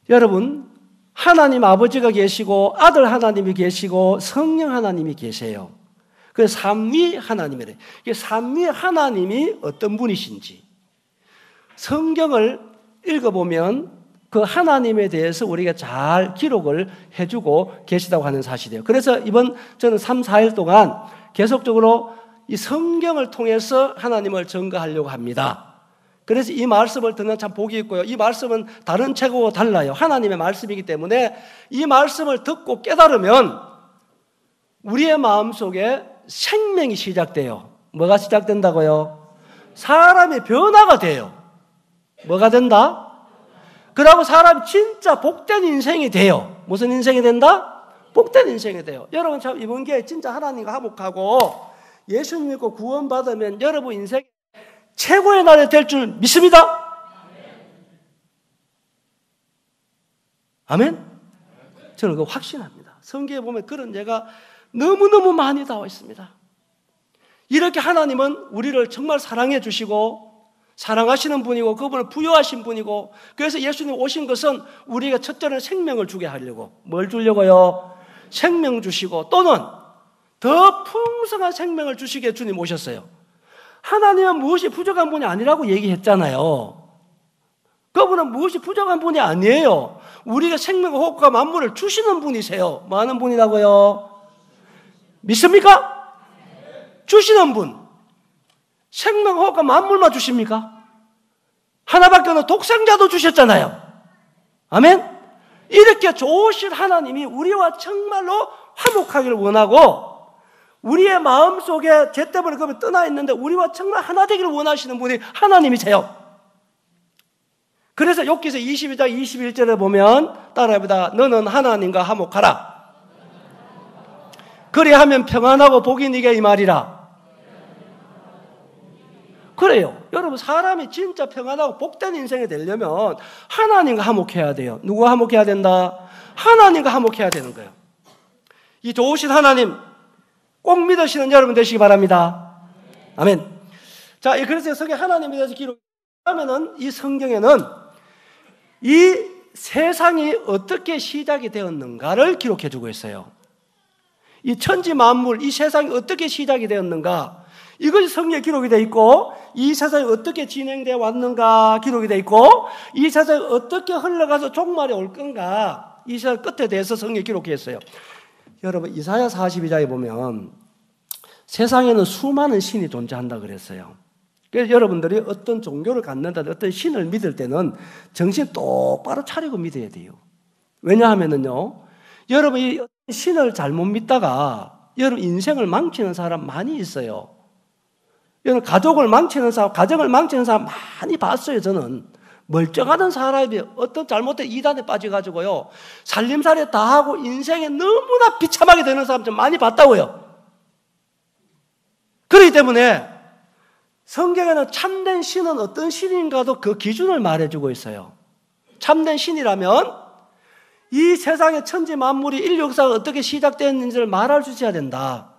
여러분, 하나님 아버지가 계시고 아들 하나님이 계시고 성령 하나님이 계세요. 그래서 삼위 하나님이래. 이게 삼위 하나님이 어떤 분이신지 성경을 읽어보면 그 하나님에 대해서 우리가 잘 기록을 해주고 계시다고 하는 사실이에요. 그래서 이번 저는 3, 4일 동안 계속적으로 이 성경을 통해서 하나님을 증거하려고 합니다. 그래서 이 말씀을 듣는 참 복이 있고요. 이 말씀은 다른 책하고 달라요. 하나님의 말씀이기 때문에 이 말씀을 듣고 깨달으면 우리의 마음속에 생명이 시작돼요. 뭐가 시작된다고요? 사람의 변화가 돼요. 뭐가 된다? 그러고 사람이 진짜 복된 인생이 돼요. 무슨 인생이 된다? 복된 인생이 돼요. 여러분 참 이번 기회에 진짜 하나님과 화목하고 예수님 믿고 구원받으면 여러분 인생 최고의 날이 될 줄 믿습니다. 아멘? 저는 그거 확신합니다. 성경에 보면 그런 예가 너무너무 많이 나와 있습니다. 이렇게 하나님은 우리를 정말 사랑해 주시고 사랑하시는 분이고 그분을 부여하신 분이고, 그래서 예수님 오신 것은 우리가 첫째는 생명을 주게 하려고. 뭘 주려고요? 생명 주시고 또는 더 풍성한 생명을 주시게 주님 오셨어요. 하나님은 무엇이 부족한 분이 아니라고 얘기했잖아요. 그분은 무엇이 부족한 분이 아니에요. 우리가 생명과 호흡과 만물을 주시는 분이세요. 뭐 하는 분이라고요? 믿습니까? 주시는 분. 생명, 호흡과 만물만 주십니까? 하나밖에 없는 독생자도 주셨잖아요. 아멘? 이렇게 좋으신 하나님이 우리와 정말로 화목하기를 원하고 우리의 마음속에 죄 때문에 그분이 떠나 있는데 우리와 정말 하나 되기를 원하시는 분이 하나님이세요. 그래서 욥기서 22장 21절에 보면 따라해보다 너는 하나님과 화목하라. 그리하면 평안하고 복이 네게 임하리라. 그래요. 여러분 사람이 진짜 평안하고 복된 인생이 되려면 하나님과 화목해야 돼요. 누구와 화목해야 된다? 하나님과 화목해야 되는 거예요. 이 좋으신 하나님 꼭 믿으시는 여러분 되시기 바랍니다. 아멘. 자, 그래서 성경 하나님에 대해서 기록하면은 이 성경에는 이 세상이 어떻게 시작이 되었는가를 기록해 주고 있어요. 이 천지 만물, 이 세상이 어떻게 시작이 되었는가, 이것이 성경에 기록이 되어 있고, 이 세상이 어떻게 진행되어 왔는가 기록이 되어 있고, 이 세상이 어떻게 흘러가서 종말이 올 건가, 이 세상 끝에 대해서 성경에 기록했어요. 여러분 이사야 42장에 보면 세상에는 수많은 신이 존재한다 그랬어요. 그래서 여러분들이 어떤 종교를 갖는다, 어떤 신을 믿을 때는 정신 똑바로 차리고 믿어야 돼요. 왜냐하면요, 여러분이 신을 잘못 믿다가 여러분 인생을 망치는 사람 많이 있어요. 여러분 가족을 망치는 사람, 가정을 망치는 사람 많이 봤어요. 저는 멀쩡하던 사람이 어떤 잘못된 이단에 빠져가지고요, 살림살이 다 하고 인생에 너무나 비참하게 되는 사람 좀 많이 봤다고요. 그렇기 때문에 성경에는 참된 신은 어떤 신인가도 그 기준을 말해주고 있어요. 참된 신이라면 이 세상의 천지 만물이 인류 역사가 어떻게 시작되었는지를 말할 수 있어야 된다.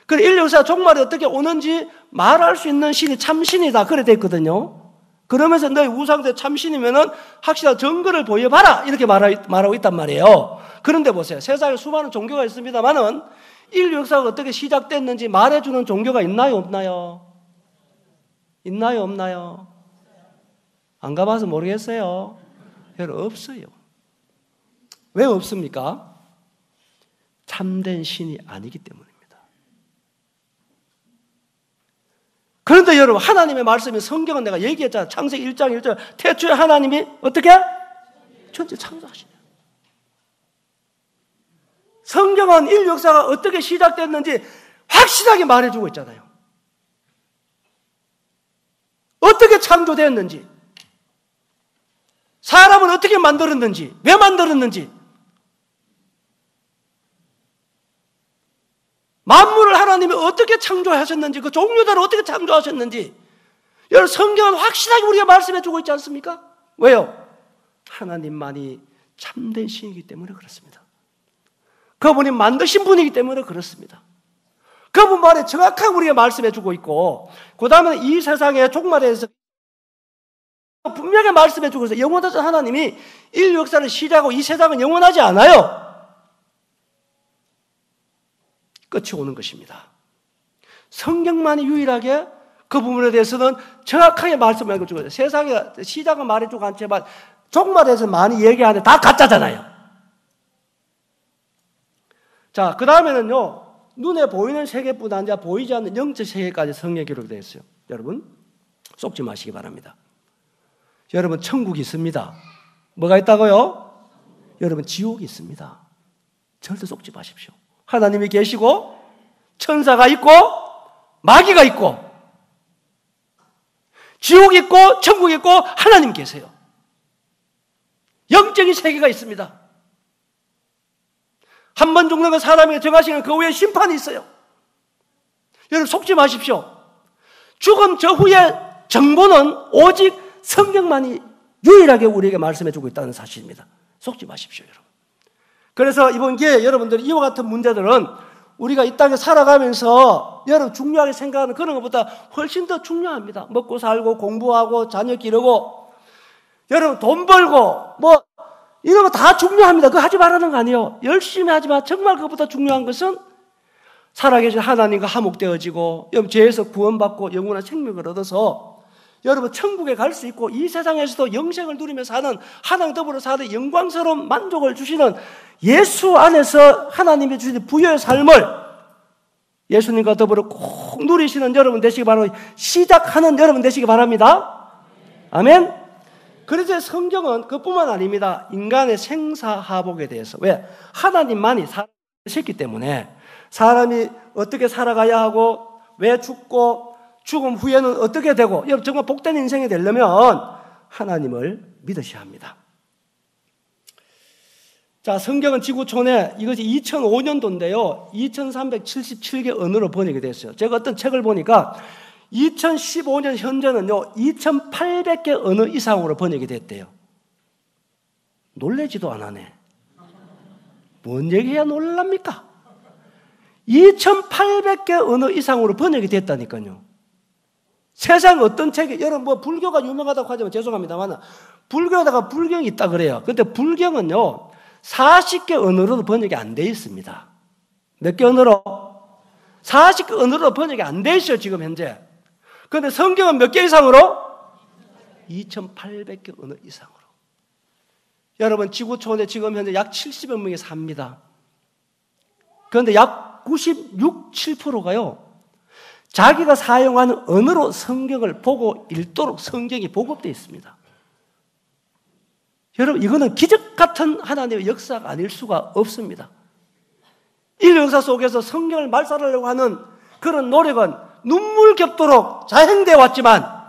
그리고 인류 역사 종말이 어떻게 오는지 말할 수 있는 신이 참신이다. 그래 되어 있거든요. 그러면서 너희 우상들 참신이면은 확실한 증거를 보여봐라 이렇게 말하고 있단 말이에요. 그런데 보세요. 세상에 수많은 종교가 있습니다만은 인류 역사가 어떻게 시작됐는지 말해주는 종교가 있나요, 없나요? 있나요, 없나요? 안 가봐서 모르겠어요. 여러분, 없어요. 왜 없습니까? 참된 신이 아니기 때문입니다. 그런데 여러분, 하나님의 말씀이 성경은 내가 얘기했잖아요. 창세기 1장 1절 태초에 하나님이 어떻게? 천지 창조하시냐. 성경은 인류 역사가 어떻게 시작됐는지 확실하게 말해주고 있잖아요. 어떻게 창조되었는지, 사람은 어떻게 만들었는지, 왜 만들었는지, 만물을 하나님이 어떻게 창조하셨는지, 그 종류대로 어떻게 창조하셨는지, 여러분 성경은 확실하게 우리가 말씀해주고 있지 않습니까? 왜요? 하나님만이 참된 신이기 때문에 그렇습니다. 그분이 만드신 분이기 때문에 그렇습니다. 그분 말에 정확하게 우리가 말씀해주고 있고, 그 다음에 이 세상의 종말에 대해서 분명히 말씀해주고 있어요. 영원하신 하나님이 인류 역사를 시작하고 이 세상은 영원하지 않아요. 끝이 오는 것입니다. 성경만이 유일하게 그 부분에 대해서는 정확하게 말씀해 주고 있어요. 세상에 시작은 말해주고 않지만 종말에 대해서 많이 얘기하는데 다 가짜잖아요. 자, 그 다음에는요, 눈에 보이는 세계뿐 아니라 보이지 않는 영적 세계까지 성경에 기록되어 있어요. 여러분, 속지 마시기 바랍니다. 여러분, 천국이 있습니다. 뭐가 있다고요? 여러분, 지옥이 있습니다. 절대 속지 마십시오. 하나님이 계시고, 천사가 있고, 마귀가 있고, 지옥이 있고, 천국이 있고, 하나님 계세요. 영적인 세계가 있습니다. 한 번 죽는 건 사람에게 정하시는 그 후에 심판이 있어요. 여러분 속지 마십시오. 죽음 저후의 정보는 오직 성경만이 유일하게 우리에게 말씀해주고 있다는 사실입니다. 속지 마십시오, 여러분. 그래서 이번 기회에 여러분들이 이와 같은 문제들은 우리가 이 땅에 살아가면서 여러분 중요하게 생각하는 그런 것보다 훨씬 더 중요합니다. 먹고 살고 공부하고 자녀 기르고 여러분 돈 벌고 뭐 이런 거 다 중요합니다. 그거 하지 말라는 거 아니에요. 열심히 하지만 정말 그것보다 중요한 것은 살아계신 하나님과 화목되어지고 여러분 죄에서 구원받고 영원한 생명을 얻어서 여러분 천국에 갈 수 있고 이 세상에서도 영생을 누리며 사는 하나님 더불어 사는 영광스러운 만족을 주시는 예수 안에서 하나님이 주신 부여의 삶을 예수님과 더불어 꼭 누리시는 여러분 되시기 바라고 시작하는 여러분 되시기 바랍니다. 아멘. 그래서 성경은 그뿐만 아닙니다. 인간의 생사하복에 대해서. 왜? 하나님만이 사람을 하셨기 때문에 사람이 어떻게 살아가야 하고 왜 죽고 죽음 후에는 어떻게 되고 여러분 정말 복된 인생이 되려면 하나님을 믿으셔야 합니다. 자, 성경은 지구촌에 이것이 2005년도인데요. 2377개 언어로 번역이 됐어요. 제가 어떤 책을 보니까 2015년 현재는요, 2800개 언어 이상으로 번역이 됐대요. 놀래지도 않았네. 뭔 얘기해야 놀랍니까? 2800개 언어 이상으로 번역이 됐다니까요. 세상 어떤 책이, 여러분 뭐 불교가 유명하다고 하지만 죄송합니다만, 불교에다가 불경이 있다 그래요. 근데 불경은요, 40개 언어로도 번역이 안 돼 있습니다. 몇 개 언어로? 40개 언어로 번역이 안 돼 있어요, 지금 현재. 그런데 성경은 몇 개 이상으로? 2800개 언어 이상으로. 여러분 지구촌에 지금 현재 약 70여 명이 삽니다. 그런데 약 96, 7%가요. 자기가 사용하는 언어로 성경을 보고 읽도록 성경이 보급되어 있습니다. 여러분 이거는 기적 같은 하나님의 역사가 아닐 수가 없습니다. 인류 역사 속에서 성경을 말살하려고 하는 그런 노력은 눈물 겹도록 자행되어 왔지만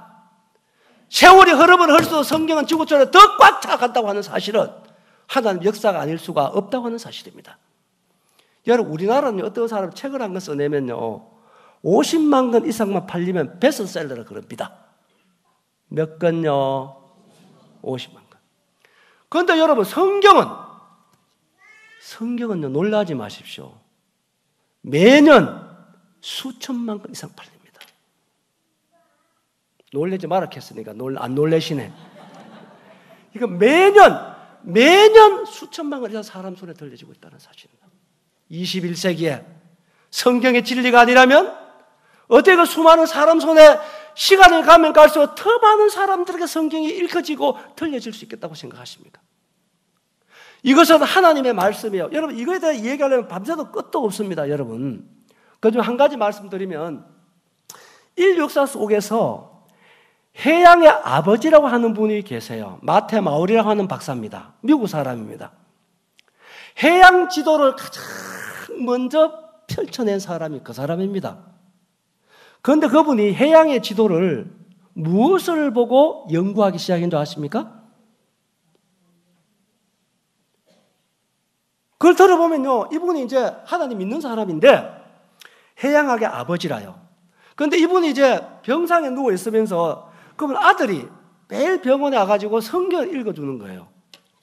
세월이 흐르면 흐를수록 성경은 지구촌에 더 꽉 차간다고 하는 사실은 하나님 역사가 아닐 수가 없다고 하는 사실입니다. 여러분 우리나라는 어떤 사람 책을 한 권 써내면요 50만 권 이상만 팔리면 베스트셀러라 그럽니다. 몇 건요? 50만 권. 그런데 여러분 성경은요 놀라지 마십시오. 매년 수천만 권 이상 팔립니다. 놀래지 말았겠으니까 안 놀래시네. 이거 매년 수천만 원이나 사람 손에 들려지고 있다는 사실입니다. 21세기에 성경의 진리가 아니라면 어떻게 그 수많은 사람 손에 시간이 가면 갈수록 더 많은 사람들에게 성경이 읽혀지고 들려질 수 있겠다고 생각하십니까? 이것은 하나님의 말씀이에요. 여러분, 이거에 대해 얘기하려면 밤새도 끝도 없습니다. 여러분, 그중 한 가지 말씀드리면 인류 역사 속에서 해양의 아버지라고 하는 분이 계세요. 마테 마우리라고 하는 박사입니다. 미국 사람입니다. 해양 지도를 가장 먼저 펼쳐낸 사람이 그 사람입니다. 그런데 그분이 해양의 지도를 무엇을 보고 연구하기 시작한 줄 아십니까? 그걸 들어보면요, 이분이 이제 하나님 믿는 사람인데 해양학의 아버지라요. 그런데 이분이 이제 병상에 누워 있으면서 그분 아들이 매일 병원에 와가지고 성경을 읽어주는 거예요.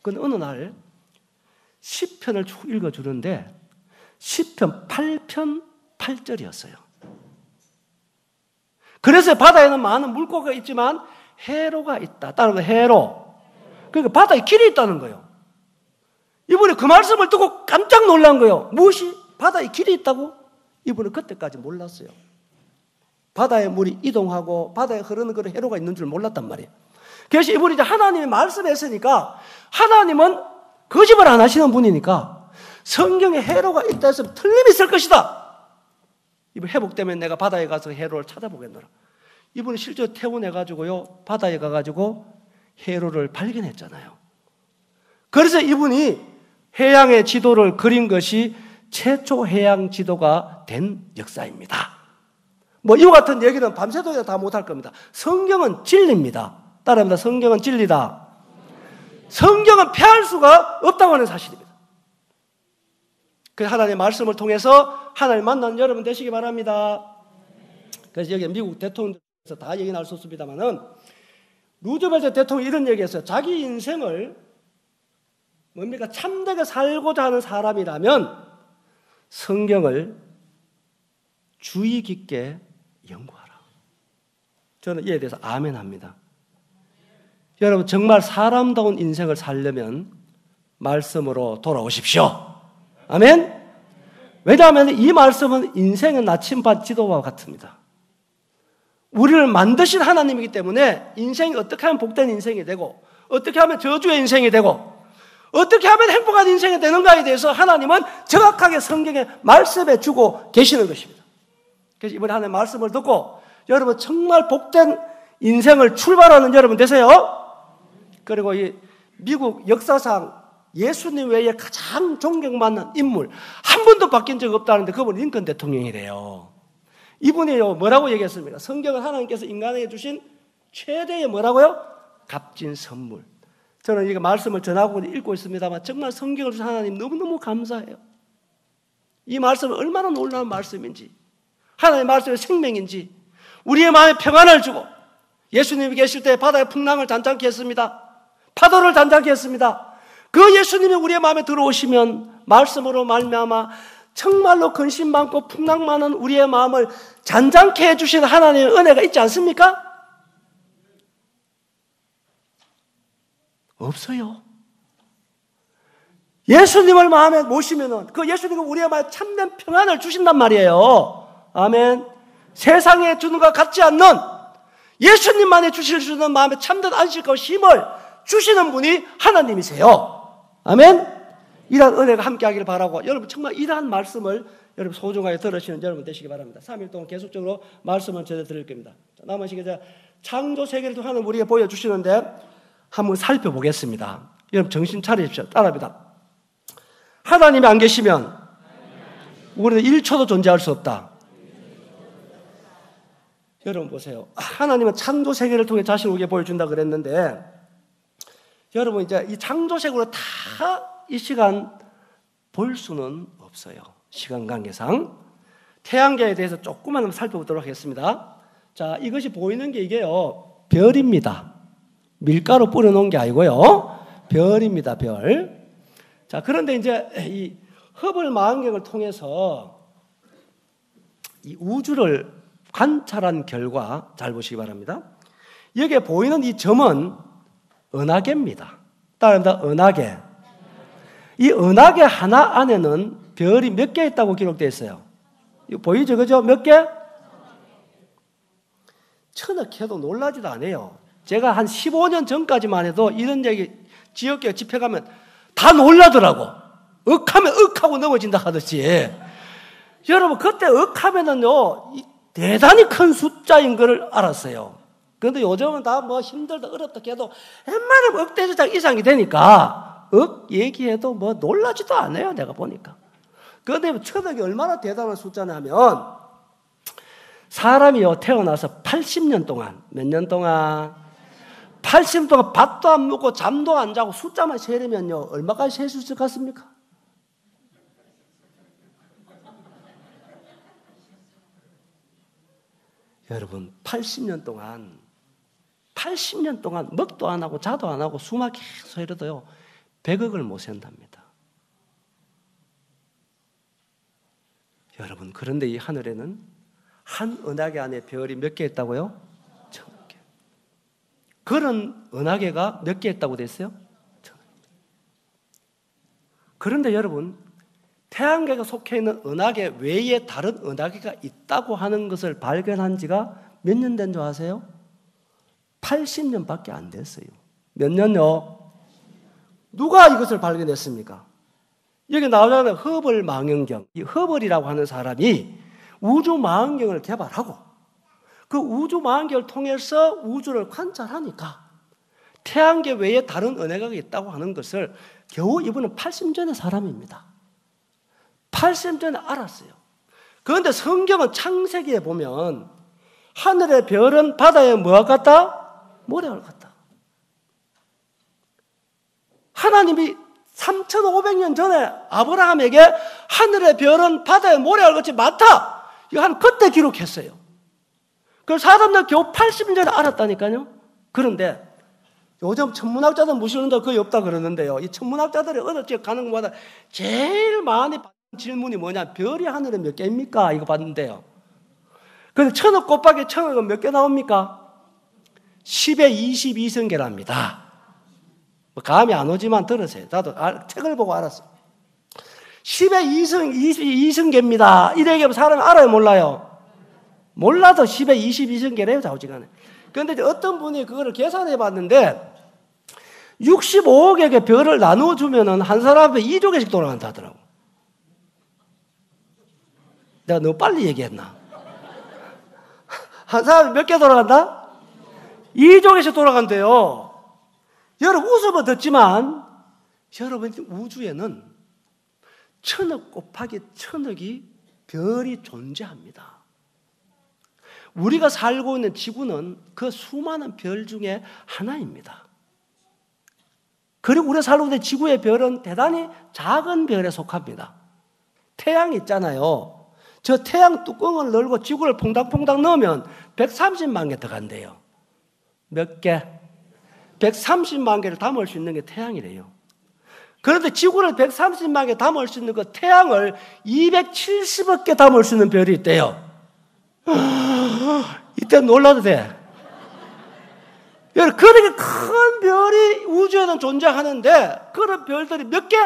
그런데 어느 날 시편을 쭉 읽어주는데 시편 8편 8절이었어요. 그래서 바다에는 많은 물고기가 있지만 해로가 있다. 다른 건 해로. 그러니까 바다에 길이 있다는 거예요. 이분이 그 말씀을 듣고 깜짝 놀란 거예요. 무엇이? 바다에 길이 있다고? 이분은 그때까지 몰랐어요. 바다에 물이 이동하고 바다에 흐르는 그런 해로가 있는 줄 몰랐단 말이에요. 그래서 이분이 이제 하나님의 말씀을 했으니까 하나님은 거짓말 안 하시는 분이니까 성경에 해로가 있다 했으면 틀림이 있을 것이다. 이분 회복되면 내가 바다에 가서 해로를 찾아보겠노라. 이분이 실제로 퇴원해가지고요, 바다에 가가지고 해로를 발견했잖아요. 그래서 이분이 해양의 지도를 그린 것이 최초 해양 지도가 된 역사입니다. 뭐 이와 같은 얘기는 밤새도록 다 못할 겁니다. 성경은 진리입니다. 따라합니다. 성경은 진리다. 성경은 폐할 수가 없다고 하는 사실입니다. 그래서 하나님의 말씀을 통해서 하나님 만나는 여러분 되시기 바랍니다. 그래서 여기 미국 대통령에서 다 얘기 나올 수 없습니다만은 루즈벨트 대통령이 이런 얘기했어요. 자기 인생을 뭡니까? 참되게 살고자 하는 사람이라면 성경을 주의 깊게 연구하라. 저는 이에 대해서 아멘 합니다. 여러분, 정말 사람다운 인생을 살려면 말씀으로 돌아오십시오. 아멘? 왜냐하면 이 말씀은 인생의 나침반 지도와 같습니다. 우리를 만드신 하나님이기 때문에 인생이 어떻게 하면 복된 인생이 되고 어떻게 하면 저주의 인생이 되고 어떻게 하면 행복한 인생이 되는가에 대해서 하나님은 정확하게 성경에 말씀해 주고 계시는 것입니다. 그래서 이번에 하나님의 말씀을 듣고 여러분 정말 복된 인생을 출발하는 여러분 되세요. 그리고 이 미국 역사상 예수님 외에 가장 존경받는 인물 한 번도 바뀐 적 없다는데 그분은 링컨 대통령이래요. 이분이 뭐라고 얘기했습니까? 성경은 하나님께서 인간에게 주신 최대의 뭐라고요? 값진 선물. 저는 이거 말씀을 전하고 읽고 있습니다만 정말 성경을 주신 하나님 너무너무 감사해요. 이 말씀은 얼마나 놀라운 말씀인지, 하나님의 말씀이 생명인지, 우리의 마음에 평안을 주고 예수님이 계실 때 바다의 풍랑을 잔잔케 했습니다. 파도를 잔잔케 했습니다. 그 예수님이 우리의 마음에 들어오시면 말씀으로 말미암아 정말로 근심 많고 풍랑 많은 우리의 마음을 잔잔케 해주신 하나님의 은혜가 있지 않습니까? 없어요. 예수님을 마음에 모시면은 그 예수님은 우리의 마음에 참된 평안을 주신단 말이에요. 아멘. 세상에 주는 것 같지 않는 예수님만이 주실 수 있는 마음에 참된 안식과 힘을 주시는 분이 하나님이세요. 아멘. 이러한 은혜가 함께하기를 바라고 여러분 정말 이러한 말씀을 여러분 소중하게 들으시는 여러분 되시기 바랍니다. 3일 동안 계속적으로 말씀을 전해 드릴 겁니다. 남은 시간 창조 세계를 하나님 우리에게 보여주시는데 한번 살펴보겠습니다. 여러분 정신 차리십시오. 따라합니다. 하나님이 안 계시면 우리는 1초도 존재할 수 없다. 여러분 보세요. 하나님은 창조 세계를 통해 자신을 우리에게 보여준다 그랬는데 여러분 이제 이 창조 세계로 다 이 시간 볼 수는 없어요. 시간 관계상. 태양계에 대해서 조금만 살펴보도록 하겠습니다. 자, 이것이 보이는 게 이게요. 별입니다. 밀가루 뿌려놓은 게 아니고요. 별입니다. 별. 자, 그런데 이제 이 허블 망원경을 통해서 이 우주를 관찰한 결과 잘 보시기 바랍니다. 여기에 보이는 이 점은 은하계입니다. 따라합니다. 은하계. 이 은하계 하나 안에는 별이 몇 개 있다고 기록되어 있어요? 이거 보이죠? 그죠? 몇 개? 천억해도 놀라지도 않아요. 제가 한 15년 전까지만 해도 이런 얘기 지역계 집회 가면 다 놀라더라고. 억하면 억하고 넘어진다 하듯이. 여러분 그때 억하면은요 대단히 큰 숫자인 걸 알았어요. 그런데 요즘은 다 뭐 힘들다 어렵다 해도 웬만하면 억대 이상이 되니까 억 얘기해도 뭐 놀라지도 않아요. 내가 보니까. 그런데 천억이 얼마나 대단한 숫자냐 하면 사람이요 태어나서 80년 동안 몇 년 동안 80년 동안 밥도 안 먹고 잠도 안 자고 숫자만 세려면요 얼마까지 셀 수 있을 것 같습니까? 여러분 80년 동안 먹도 안 하고 자도 안 하고 숨만 계속 이러도요 100억을 못 센답니다. 여러분 그런데 이 하늘에는 한 은하계 안에 별이 몇 개 있다고요? 1000개. 그런 은하계가 몇 개 있다고 됐어요? 1000개. 그런데 여러분 태양계가 속해 있는 은하계 외에 다른 은하계가 있다고 하는 것을 발견한 지가 몇 년 된 줄 아세요? 80년밖에 안 됐어요. 몇 년요? 누가 이것을 발견했습니까? 여기 나오잖아요. 허블 망원경. 이 허블이라고 하는 사람이 우주 망원경을 개발하고 그 우주 망원경을 통해서 우주를 관찰하니까 태양계 외에 다른 은하계가 있다고 하는 것을 겨우 이분은 80년 전의 사람입니다. 80년 전에 알았어요. 그런데 성경은 창세기에 보면 하늘의 별은 바다에 뭐와 같다? 모래와 같다. 하나님이 3,500년 전에 아브라함에게 하늘의 별은 바다에 모래와 같이 많다. 이거 한 그때 기록했어요. 그걸 사람들 겨우 80년 전에 알았다니까요. 그런데 요즘 천문학자들 무시하는 데 거의 없다 그러는데요. 이 천문학자들이 어느 쪽 가는 것마다 제일 많이 받는 질문이 뭐냐? 별이 하늘에 몇 개입니까? 이거 받는데요. 그런데 1000억 곱하기 1000억은 몇 개 나옵니까? 10의 22승계랍니다. 감이 안 오지만 들으세요. 나도 책을 보고 알았어요. 10의 22승계입니다. 이래 얘기하면 사람이 알아요? 몰라요? 몰라도 10의 22승계래요. 좌우지간에. 그런데 어떤 분이 그거를 계산해 봤는데 65억에게 별을 나눠주면 한 사람에 2조 개씩 돌아간다 하더라고. 내가 너무 빨리 얘기했나? 한 사람이 몇 개 돌아간다? 2조 개씩 돌아간대요. 여러분 웃어봐 듣지만 여러분 우주에는 1000억 곱하기 1000억이 별이 존재합니다. 우리가 살고 있는 지구는 그 수많은 별 중에 하나입니다. 그리고 우리가 살고 있는 지구의 별은 대단히 작은 별에 속합니다. 태양 있잖아요. 저 태양 뚜껑을 열고 지구를 퐁당퐁당 넣으면 130만 개 들어간대요. 몇 개? 130만 개를 담을 수 있는 게 태양이래요. 그런데 지구를 130만 개 담을 수 있는 그 태양을 270억 개 담을 수 있는 별이 있대요. 이때 놀라도 돼. 여러분, 그렇게 큰 별이 우주에는 존재하는데 그런 별들이 몇 개?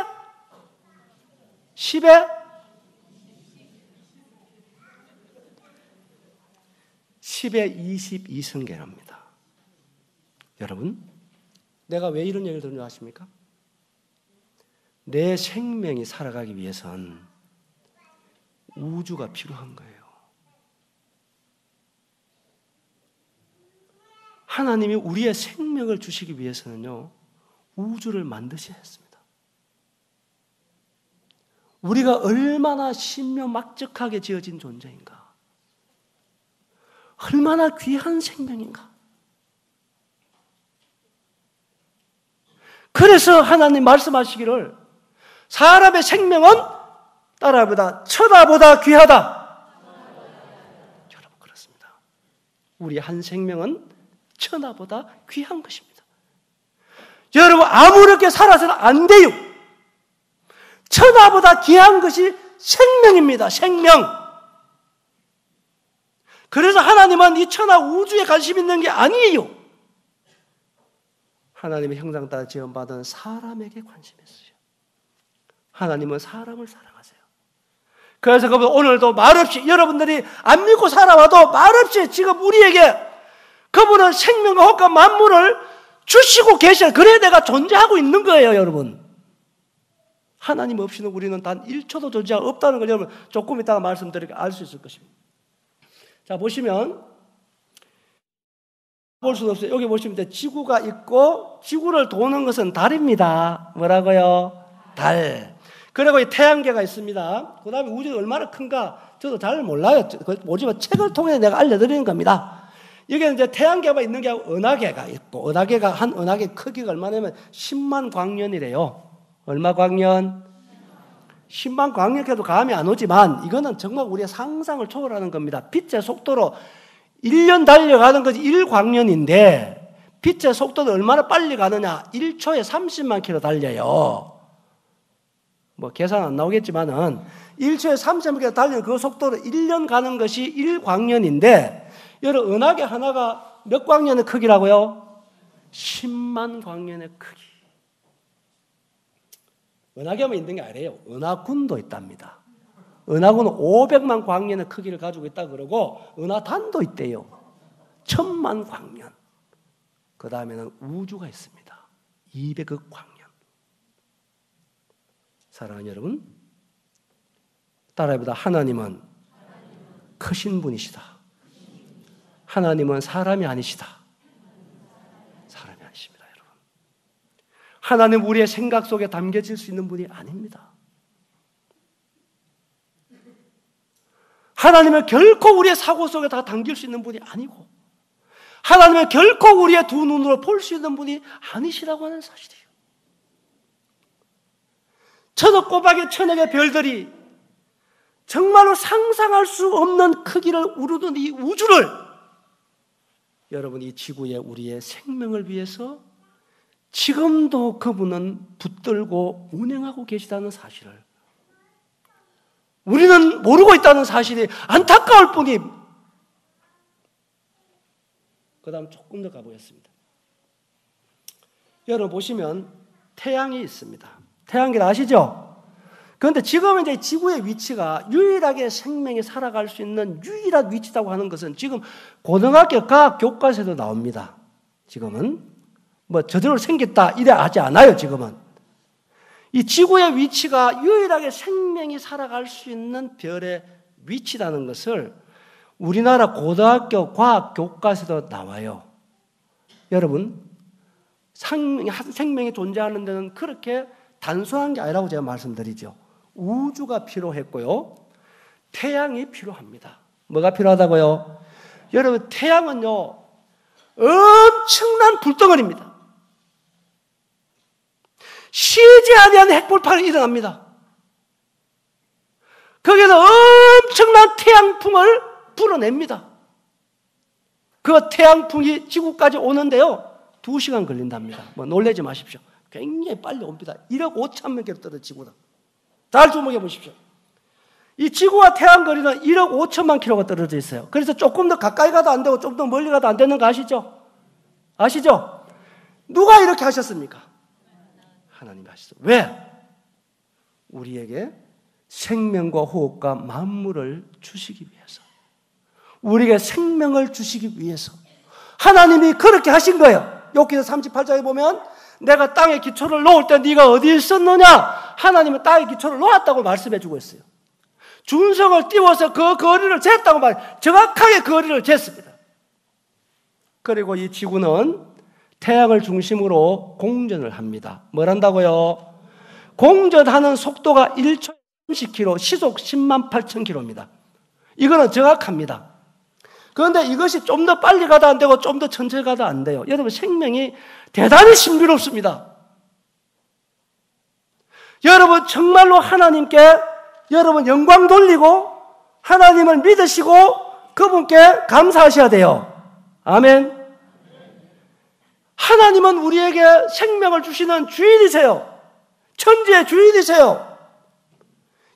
10에 22승계랍니다. 여러분, 내가 왜 이런 얘기를 듣는 줄 아십니까? 내 생명이 살아가기 위해선 우주가 필요한 거예요. 하나님이 우리의 생명을 주시기 위해서는요, 우주를 만드셔야 했습니다. 우리가 얼마나 신묘막적하게 지어진 존재인가? 얼마나 귀한 생명인가? 그래서 하나님 말씀하시기를 사람의 생명은 따라보다 천하보다 귀하다. 여러분 그렇습니다. 우리 한 생명은 천하보다 귀한 것입니다. 여러분 아무렇게 살아서는 안 돼요. 천하보다 귀한 것이 생명입니다. 생명. 그래서 하나님은 이 천하 우주에 관심 있는 게 아니에요. 하나님의 형상 따라 지음받은 사람에게 관심했어요. 하나님은 사람을 사랑하세요. 그래서 그분 오늘도 말없이 여러분들이 안 믿고 살아와도 말없이 지금 우리에게 그분은 생명과 호흡과 만물을 주시고 계셔. 그래 내가 존재하고 있는 거예요, 여러분. 하나님 없이는 우리는 단 1초도 존재하고 없다는 걸 여러분 조금 이따가 말씀드리니까 알 수 있을 것입니다. 자, 보시면 볼 수는 없어요. 여기 보시면 지구가 있고 지구를 도는 것은 달입니다. 뭐라고요? 달. 그리고 이 태양계가 있습니다. 그 다음에 우주가 얼마나 큰가 저도 잘 몰라요. 오지만 책을 통해 내가 알려드리는 겁니다. 여기는 이제 태양계가 있는 게 아니고 은하계가 있고, 은하계가 한 은하계 크기가 얼마냐면 10만 광년이래요. 얼마 광년? 10만 광년께도 감이 안 오지만 이거는 정말 우리의 상상을 초월하는 겁니다. 빛의 속도로 1년 달려가는 것이 1광년인데 빛의 속도도 얼마나 빨리 가느냐? 1초에 30만 킬로 달려요. 뭐 계산 안 나오겠지만은 1초에 30만 킬로 달리는 그 속도로 1년 가는 것이 1광년인데 여러분 은하계 하나가 몇 광년의 크기라고요? 10만 광년의 크기. 은하계만 있는 게 아니에요. 은하군도 있답니다. 은하군은 500만 광년의 크기를 가지고 있다 그러고 은하단도 있대요. 1000만 광년. 그 다음에는 우주가 있습니다. 200억 광년. 사랑하는 여러분, 따라해보다 하나님은 크신 분이시다. 하나님은 사람이 아니시다. 사람이 아니십니다, 여러분. 하나님 우리의 생각 속에 담겨질 수 있는 분이 아닙니다. 하나님은 결코 우리의 사고 속에 다 담길 수 있는 분이 아니고 하나님은 결코 우리의 두 눈으로 볼 수 있는 분이 아니시라고 하는 사실이에요. 천억 꼬박의 천억의 별들이 정말로 상상할 수 없는 크기를 우르는 이 우주를 여러분 이 지구에 우리의 생명을 위해서 지금도 그분은 붙들고 운행하고 계시다는 사실을 우리는 모르고 있다는 사실이 안타까울 뿐이. 그 다음 조금 더 가보겠습니다. 여러분 보시면 태양이 있습니다. 태양계 아시죠? 그런데 지금 이제 지구의 위치가 유일하게 생명이 살아갈 수 있는 유일한 위치라고 하는 것은 지금 고등학교 과학 교과서에도 나옵니다. 지금은 뭐 저절로 생겼다 이래 하지 않아요. 지금은 이 지구의 위치가 유일하게 생명이 살아갈 수 있는 별의 위치라는 것을 우리나라 고등학교 과학 교과서에도 나와요. 여러분, 생명이 존재하는 데는 그렇게 단순한 게 아니라고 제가 말씀드리죠. 우주가 필요했고요. 태양이 필요합니다. 뭐가 필요하다고요? 여러분, 태양은요, 엄청난 불덩어리입니다. 쉬지 아니하는 핵불파가 일어납니다. 거기서 엄청난 태양풍을 불어냅니다. 그 태양풍이 지구까지 오는데요 2시간 걸린답니다. 뭐 놀라지 마십시오. 굉장히 빨리 옵니다. 1억 5천만 킬로 떨어진 지구다. 잘 주목해 보십시오. 이 지구와 태양 거리는 1억 5천만 킬로가 떨어져 있어요. 그래서 조금 더 가까이 가도 안 되고 좀 더 멀리 가도 안 되는 거 아시죠? 아시죠? 누가 이렇게 하셨습니까? 하나님이 하셨어요. 왜? 우리에게 생명과 호흡과 만물을 주시기 위해서, 우리에게 생명을 주시기 위해서 하나님이 그렇게 하신 거예요. 욥기서 38장에 보면 내가 땅에 기초를 놓을 때 네가 어디에 있었느냐? 하나님은 땅에 기초를 놓았다고 말씀해 주고 있어요. 준성을 띄워서 그 거리를 쟀다고 정확하게 거리를 쟀습니다. 그리고 이 지구는 태양을 중심으로 공전을 합니다. 뭘 한다고요? 공전하는 속도가 1초에 30km, 시속 10만 8천 km입니다. 이거는 정확합니다. 그런데 이것이 좀 더 빨리 가도 안 되고 좀 더 천천히 가도 안 돼요. 여러분, 생명이 대단히 신비롭습니다. 여러분, 정말로 하나님께 여러분 영광 돌리고 하나님을 믿으시고 그분께 감사하셔야 돼요. 아멘. 하나님은 우리에게 생명을 주시는 주인이세요. 천지의 주인이세요.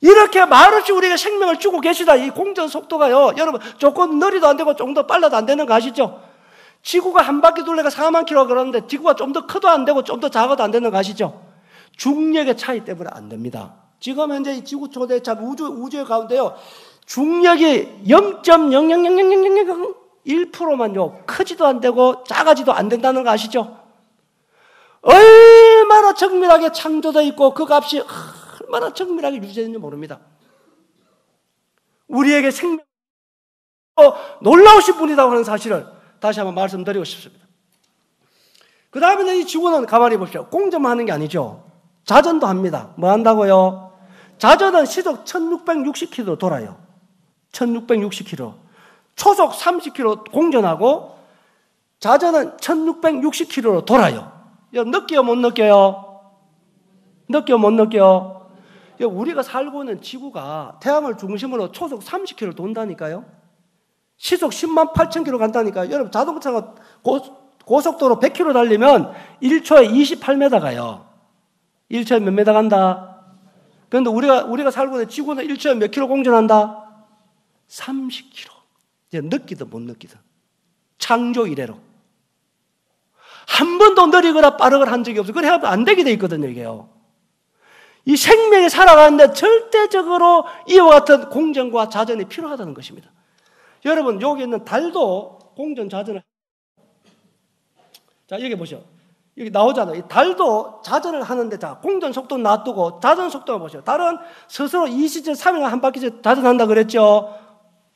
이렇게 말없이 우리에게 생명을 주고 계시다. 이 공전 속도가요, 여러분 조금 느리도 안 되고 조금 더 빨라도 안 되는 거 아시죠? 지구가 한 바퀴 둘레가 4만 킬로가 그러는데 지구가 좀 더 커도 안 되고 좀 더 작아도 안 되는 거 아시죠? 중력의 차이 때문에 안 됩니다. 지금 현재 이 지구 초대참 우주의 가운데요, 중력이 0.0000001%만요 크지도 안 되고 작아지도 안 된다는 거 아시죠? 얼마나 정밀하게 창조되어 있고 그 값이 얼마나 정밀하게 유지되는지 모릅니다. 우리에게 생명 놀라우신 분이라고 하는 사실을 다시 한번 말씀드리고 싶습니다. 그 다음에 이 지구는 가만히 보십시오. 공전만 하는 게 아니죠. 자전도 합니다. 뭐 한다고요? 자전은 시속 1660km 돌아요. 1660km. 초속 30km 공전하고 자전은 1660km로 돌아요. 느껴요, 못 느껴요? 느껴요, 못 느껴요? 우리가 살고 있는 지구가 태양을 중심으로 초속 30km 돈다니까요. 시속 10만 8천 km 간다니까요. 여러분 자동차가 고속도로 100km 달리면 1초에 28m 가요. 1초에 몇 m 간다? 그런데 우리가 살고 있는 지구는 1초에 몇 킬로 공전한다? 30km. 이제 느끼든 못 느끼든. 창조 이래로. 한 번도 느리거나 빠르거나 한 적이 없어요. 그래 하면 안 되게 돼 있거든요, 이게요. 이 생명이 살아가는데 절대적으로 이와 같은 공전과 자전이 필요하다는 것입니다. 여러분, 여기 있는 달도 공전, 자전을. 자, 여기 보시오. 여기 나오잖아요. 이 달도 자전을 하는데, 자, 공전 속도 놔두고 자전 속도만 보시오. 달은 스스로 2시간 3일 한 바퀴 자전한다 그랬죠?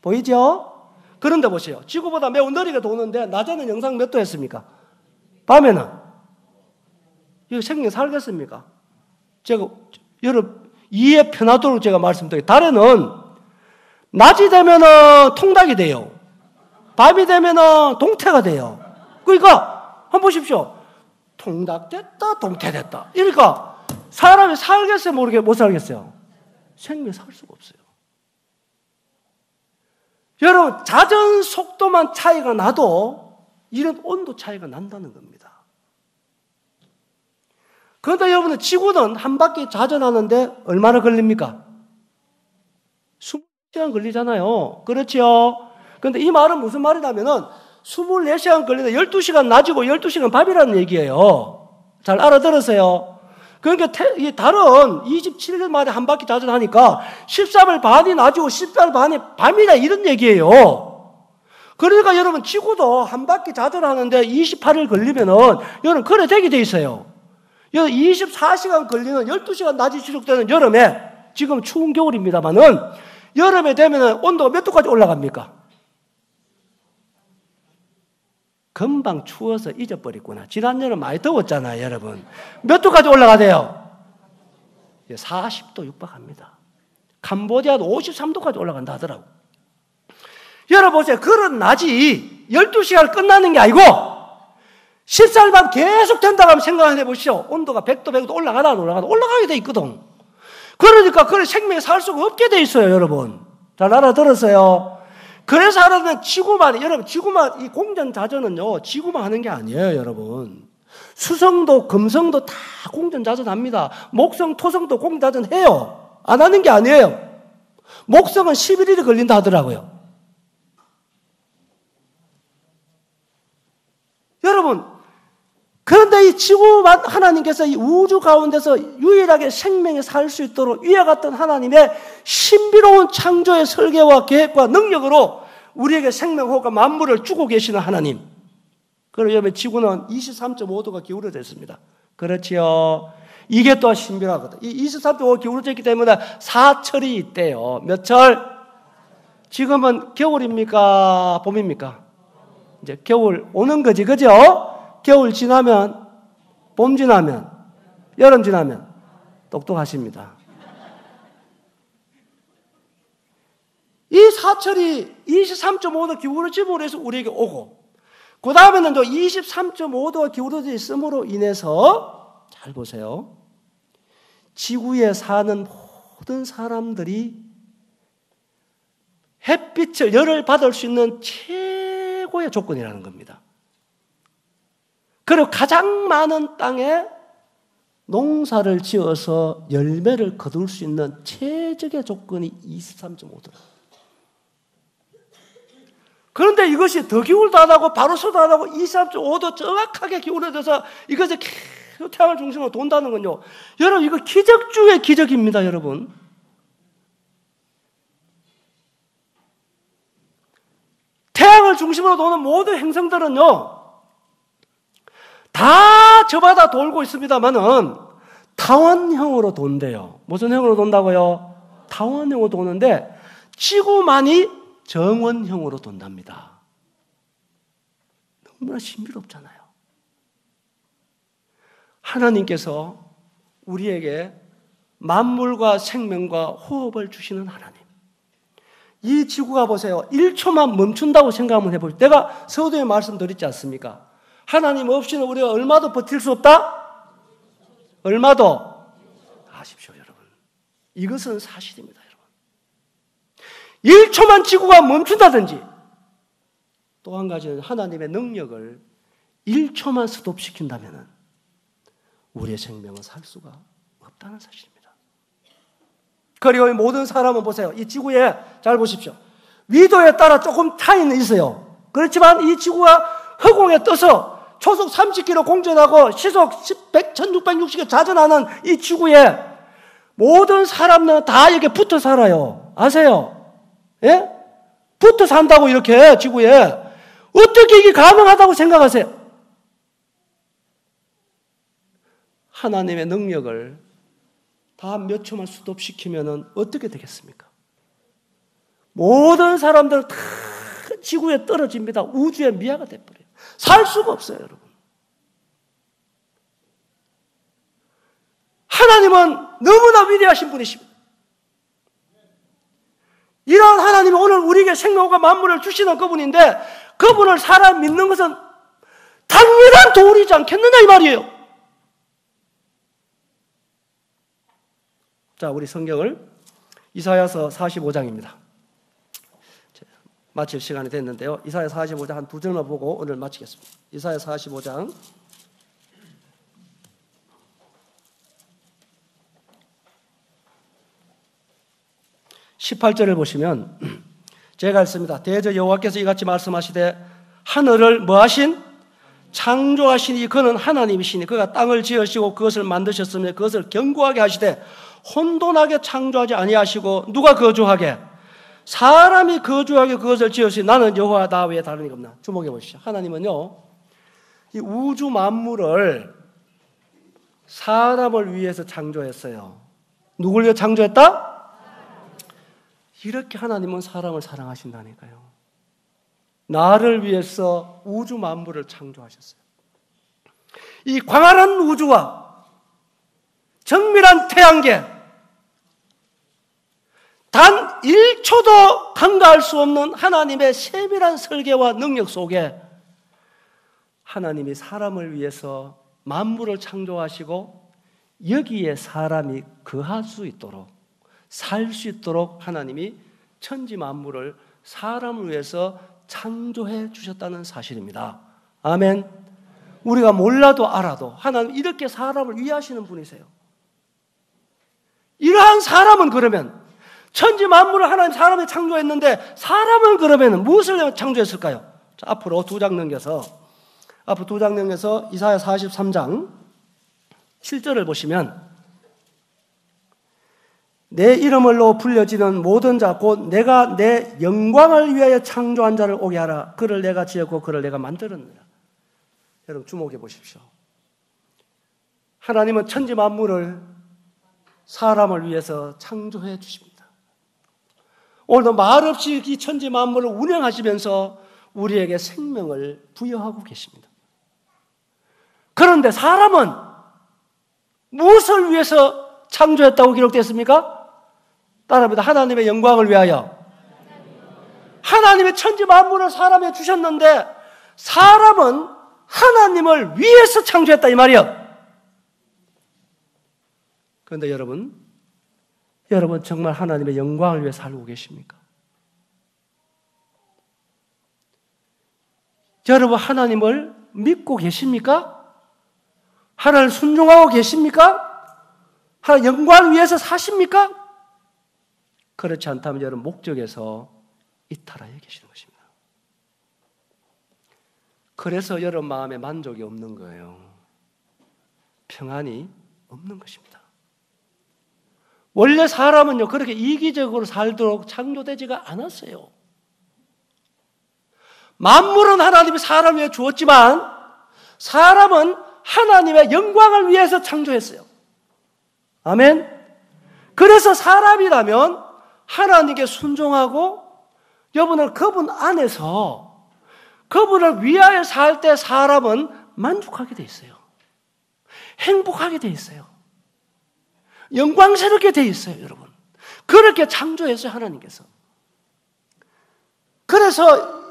보이죠? 그런데 보세요. 지구보다 매우 느리게 도는데, 낮에는 영상 몇 도 했습니까? 밤에는? 이거 생명 살겠습니까? 제가, 여러분, 이해 편하도록 제가 말씀드릴게요. 달에는 낮이 되면은 통닭이 돼요. 밤이 되면은 동태가 돼요. 그러니까, 한번 보십시오. 통닭 됐다, 동태 됐다. 그러니까, 사람이 살겠어요, 못 살겠어요? 생명이 살 수가 없어요. 여러분, 자전 속도만 차이가 나도 이런 온도 차이가 난다는 겁니다. 그런데 여러분, 지구는 한 바퀴 자전하는데 얼마나 걸립니까? 24시간 걸리잖아요. 그렇죠? 그런데 이 말은 무슨 말이냐면은 24시간 걸리는데 12시간 낮이고 12시간 밤이라는 얘기예요. 잘 알아들으세요? 그러니까 이 달은 27일 만에 한 바퀴 자전하니까 13일 반이 낮이고 14일 반이 밤이다 이런 얘기예요. 그러니까 여러분, 지구도 한 바퀴 자전하는데 28일 걸리면은 여러분 그래 되게 돼 있어요. 24시간 걸리는 12시간 낮이 지속되는 여름에, 지금 추운 겨울입니다만은 여름에 되면은 온도가 몇 도까지 올라갑니까? 금방 추워서 잊어버렸구나. 지난 여름 많이 더웠잖아요, 여러분. 몇 도까지 올라가대요? 40도 육박합니다. 캄보디아도 53도까지 온다고 하더라고. 여러분 보세요. 그런 낮이 12시간 끝나는 게 아니고 14일 밤 계속 된다고 하면 생각을 해보시죠. 온도가 100도, 100도 올라가게 돼 있거든. 그러니까 그런 생명이 살 수가 없게 돼 있어요, 여러분. 잘 알아들었어요? 그래서 하나는 지구만, 여러분, 지구만, 이 공전자전은요, 지구만 하는 게 아니에요, 여러분. 수성도, 금성도 다 공전자전합니다. 목성, 토성도 공전자전 해요. 안 하는 게 아니에요. 목성은 11일이 걸린다 하더라고요. 여러분, 그런데 이 지구만 하나님께서 이 우주 가운데서 유일하게 생명이 살 수 있도록 이와 같은 하나님의 신비로운 창조의 설계와 계획과 능력으로 우리에게 생명호흡과 만물을 주고 계시는 하나님. 그리고 여러분, 지구는 23.5도가 기울어져 있습니다. 그렇지요. 이게 또 신비하거든. 이 23.5도가 기울어져 있기 때문에 사철이 있대요. 몇 철? 지금은 겨울입니까? 봄입니까? 이제 겨울 오는 거지, 그죠? 겨울 지나면, 봄 지나면, 여름 지나면 똑똑하십니다. 이 사철이 23.5도 기울어짐으로 해서 우리에게 오고, 그 다음에는 또 23.5도가 기울어져 있음으로 인해서, 잘 보세요. 지구에 사는 모든 사람들이 햇빛을, 열을 받을 수 있는 최고의 조건이라는 겁니다. 그리고 가장 많은 땅에 농사를 지어서 열매를 거둘 수 있는 최적의 조건이 23.5도. 그런데 이것이 더 기울도 안 하고 바로서도 안 하고 23.5도 정확하게 기울어져서 이것이 계속 태양을 중심으로 돈다는 건요. 여러분 이거 기적 중의 기적입니다. 여러분. 태양을 중심으로 도는 모든 행성들은요. 다 저마다 돌고 있습니다만은 타원형으로 돈대요. 무슨 형으로 돈다고요? 타원형으로 도는데 지구만이 정원형으로 돈답니다. 너무나 신비롭잖아요. 하나님께서 우리에게 만물과 생명과 호흡을 주시는 하나님. 이 지구가 보세요. 1초만 멈춘다고 생각 한번 해보세요. 내가 서두에 말씀드렸지 않습니까? 하나님 없이는 우리가 얼마도 버틸 수 없다? 얼마도? 아십시오, 여러분. 이것은 사실입니다, 여러분. 1초만 지구가 멈춘다든지 또 한 가지는 하나님의 능력을 1초만 스톱시킨다면 우리의 생명은 살 수가 없다는 사실입니다. 그리고 이 모든 사람은 보세요. 이 지구에 잘 보십시오. 위도에 따라 조금 차이는 있어요. 그렇지만 이 지구가 허공에 떠서 초속 30km 공전하고 시속 1660km 자전하는 이 지구에 모든 사람들은 다 이렇게 붙어 살아요. 아세요? 예? 붙어 산다고 이렇게 지구에. 어떻게 이게 가능하다고 생각하세요? 하나님의 능력을 다 몇 초만 스톱시키면 어떻게 되겠습니까? 모든 사람들은 다 지구에 떨어집니다. 우주의 미아가 돼버려요. 살 수가 없어요, 여러분. 하나님은 너무나 위대하신 분이십니다. 이러한 하나님이 오늘 우리에게 생명과 만물을 주시는 그분인데 그분을 사람 믿는 것은 당연한 도리지 않겠느냐 이 말이에요. 자, 우리 성경을 이사야서 45장입니다. 마칠 시간이 됐는데요. 이사야 45장 한 두 절만 보고 오늘 마치겠습니다. 이사야 45장 18절을 보시면 제가 읽습니다. 대저 여호와께서 이같이 말씀하시되 하늘을 뭐하신? 창조하시니 그는 하나님이시니 그가 땅을 지으시고 그것을 만드셨으며 그것을 견고하게 하시되 혼돈하게 창조하지 아니하시고 누가 거주하게? 사람이 거주하게 그것을 지으시니 나는 여호와 나 외에 다른 이가 없나. 주목해 보십시오. 하나님은요 이 우주 만물을 사람을 위해서 창조했어요. 누굴 위해 창조했다? 이렇게 하나님은 사람을 사랑하신다니까요. 나를 위해서 우주 만물을 창조하셨어요. 이 광활한 우주와 정밀한 태양계 단 1초도 간과할 수 없는 하나님의 세밀한 설계와 능력 속에 하나님이 사람을 위해서 만물을 창조하시고 여기에 사람이 거할 수 있도록 살 수 있도록 하나님이 천지 만물을 사람을 위해서 창조해 주셨다는 사실입니다. 아멘. 우리가 몰라도 알아도 하나님 이렇게 사람을 위하시는 분이세요. 이러한 사람은 그러면 천지 만물을 하나님 사람이 창조했는데 사람은 그러면 무엇을 창조했을까요? 자, 앞으로 두 장 넘겨서 이사야 43장 7절을 보시면 내 이름으로 불려지는 모든 자 곧 내가 내 영광을 위하여 창조한 자를 오게 하라. 그를 내가 지었고 그를 내가 만들었느라. 여러분 주목해 보십시오. 하나님은 천지 만물을 사람을 위해서 창조해 주십니다. 오늘도 말없이 이 천지 만물을 운영하시면서 우리에게 생명을 부여하고 계십니다. 그런데 사람은 무엇을 위해서 창조했다고 기록되었습니까? 따라합니다. 하나님의 영광을 위하여. 하나님의 천지 만물을 사람에 주셨는데 사람은 하나님을 위해서 창조했다 이 말이에요. 그런데 여러분 정말 하나님의 영광을 위해 살고 계십니까? 여러분 하나님을 믿고 계십니까? 하나님을 순종하고 계십니까? 하나님 영광을 위해서 사십니까? 그렇지 않다면 여러분 목적에서 이탈하여 계시는 것입니다. 그래서 여러분 마음에 만족이 없는 거예요. 평안이 없는 것입니다. 원래 사람은요, 그렇게 이기적으로 살도록 창조되지가 않았어요. 만물은 하나님이 사람 위해 주었지만 사람은 하나님의 영광을 위해서 창조했어요. 아멘. 그래서 사람이라면 하나님께 순종하고 여러분은 그분 안에서 그분을 위하여 살 때 사람은 만족하게 돼 있어요. 행복하게 돼 있어요. 영광스럽게 돼 있어요, 여러분. 그렇게 창조했어요, 하나님께서. 그래서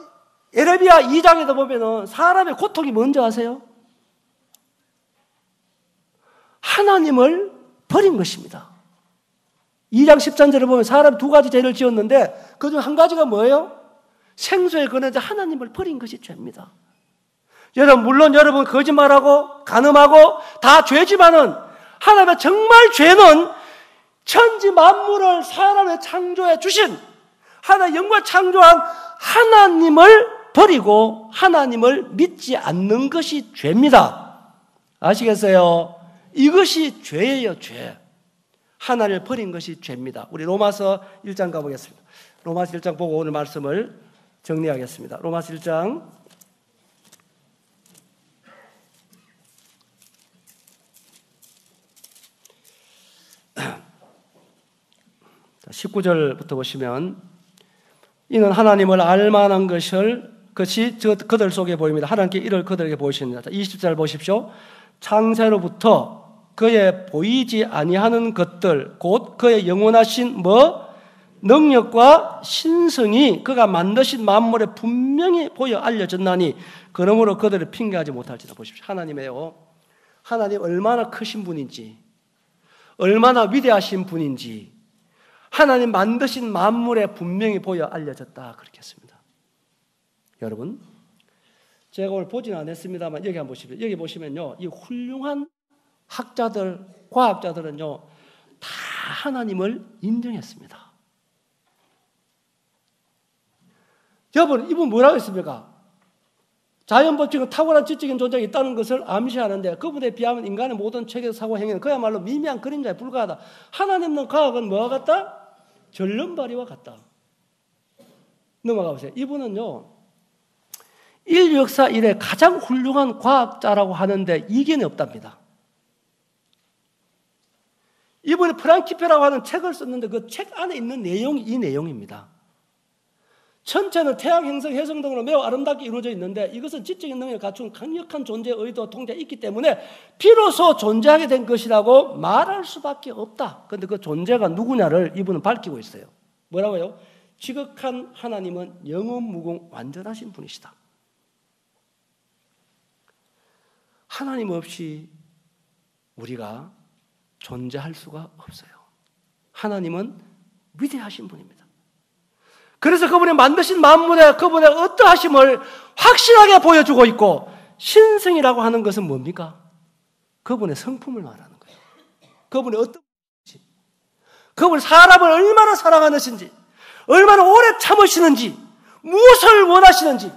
에레미야 2장에도 보면은 사람의 고통이 뭔지 아세요? 하나님을 버린 것입니다. 2장 13절을 보면 사람이 두 가지 죄를 지었는데 그중 한 가지가 뭐예요? 생수에 거느져 하나님을 버린 것이 죄입니다. 여러분, 물론 여러분 거짓말하고 간음하고 다 죄지만은 하나님의 정말 죄는 천지 만물을 사람의 창조해 주신 하나님의 영광 창조한 하나님을 버리고 하나님을 믿지 않는 것이 죄입니다. 아시겠어요? 이것이 죄예요, 죄. 하나님을 버린 것이 죄입니다. 우리 로마서 1장 가보겠습니다. 로마서 1장 보고 오늘 말씀을 정리하겠습니다. 로마서 1장 19절부터 보시면 이는 하나님을 알만한 것이 그들 속에 보입니다. 하나님께 이를 그들에게 보이십니다. 20절 보십시오. 창세로부터 그의 보이지 아니하는 것들 곧 그의 영원하신 능력과 신성이 그가 만드신 만물에 분명히 보여 알려졌나니 그러므로 그들을 핑계하지 못할지다. 보십시오. 하나님 얼마나 크신 분인지, 얼마나 위대하신 분인지 하나님 만드신 만물에 분명히 보여 알려졌다. 그렇게 했습니다. 여러분, 제가 오늘 보지는 않았습니다만 여기 한번 보십시오. 여기 보시면요, 이 훌륭한 학자들, 과학자들은요 다 하나님을 인정했습니다. 여러분, 이분 뭐라고 했습니까? 자연법칙은 탁월한 지적인 존재가 있다는 것을 암시하는데 그분에 비하면 인간의 모든 체계, 사고, 행위는 그야말로 미미한 그림자에 불과하다. 하나님의 과학은 뭐와 같다? 절름발이와 같다. 넘어가 보세요. 이분은요 인류 역사 이래 가장 훌륭한 과학자라고 하는데 이견이 없답니다. 이분이 프랑키페라고 하는 책을 썼는데 그 책 안에 있는 내용이 이 내용입니다. 천체는 태양, 행성, 해성 등으로 매우 아름답게 이루어져 있는데 이것은 지적인 능력을 갖춘 강력한 존재의 의도와 통제가 있기 때문에 비로소 존재하게 된 것이라고 말할 수밖에 없다. 그런데 그 존재가 누구냐를 이분은 밝히고 있어요. 뭐라고요? 지극한 하나님은 영원 무궁 완전하신 분이시다. 하나님 없이 우리가 존재할 수가 없어요. 하나님은 위대하신 분입니다. 그래서 그분이 만드신 만물에 그분의 어떠하심을 확실하게 보여주고 있고 신성이라고 하는 것은 뭡니까? 그분의 성품을 말하는 거예요. 그분이 어떤 분인지, 그분이 사람을 얼마나 사랑하시는지, 얼마나 오래 참으시는지, 무엇을 원하시는지,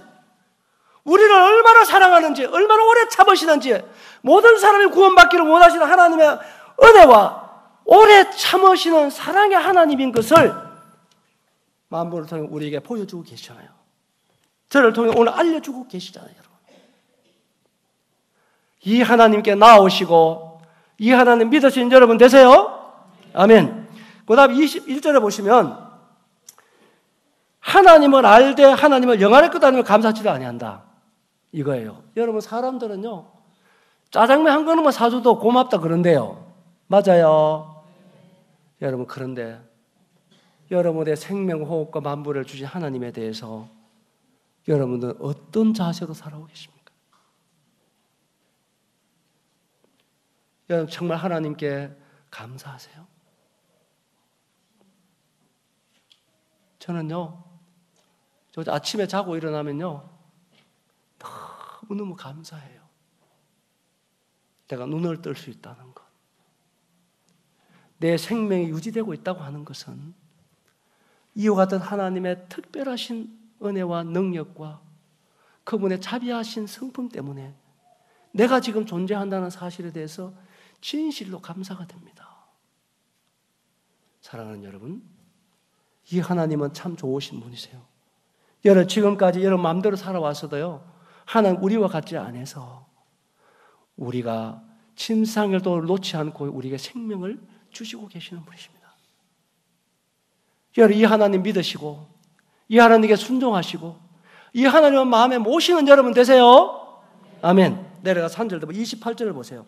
우리를 얼마나 사랑하는지, 얼마나 오래 참으시는지, 모든 사람이 구원받기를 원하시는 하나님의 은혜와 오래 참으시는 사랑의 하나님인 것을 만물을 통해 우리에게 보여주고 계시잖아요. 저를 통해 오늘 알려주고 계시잖아요, 여러분. 이 하나님께 나오시고 이 하나님 믿으신 여러분 되세요? 아멘. 그 다음 21절에 보시면 하나님을 알되 하나님을 영원히 끝다니며 감사치를 아니한다. 이거예요. 여러분, 사람들은요 짜장면 한 그릇만 사줘도 고맙다 그런데요. 맞아요. 여러분, 그런데 여러분의 생명, 호흡과 만물을 주신 하나님에 대해서 여러분들은 어떤 자세로 살아오고 계십니까? 여러분, 정말 하나님께 감사하세요? 저는요, 저 아침에 자고 일어나면요, 너무너무 감사해요. 내가 눈을 뜰 수 있다는 것. 내 생명이 유지되고 있다고 하는 것은 이와 같은 하나님의 특별하신 은혜와 능력과 그분의 자비하신 성품 때문에 내가 지금 존재한다는 사실에 대해서 진실로 감사가 됩니다. 사랑하는 여러분, 이 하나님은 참 좋으신 분이세요. 여러분 지금까지 여러분 마음대로 살아왔어도요, 하나님 우리와 같지 않아서 우리가 침상을도 놓지 않고 우리에게 생명을 주시고 계시는 분이십니다. 여러분 이 하나님 믿으시고 이 하나님께 순종하시고 이 하나님을 마음에 모시는 여러분 되세요. 아멘. 내려가 3절 28절을 보세요.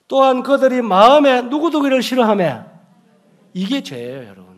또한 그들이 마음에 누구누구를 싫어하며, 이게 죄예요 여러분.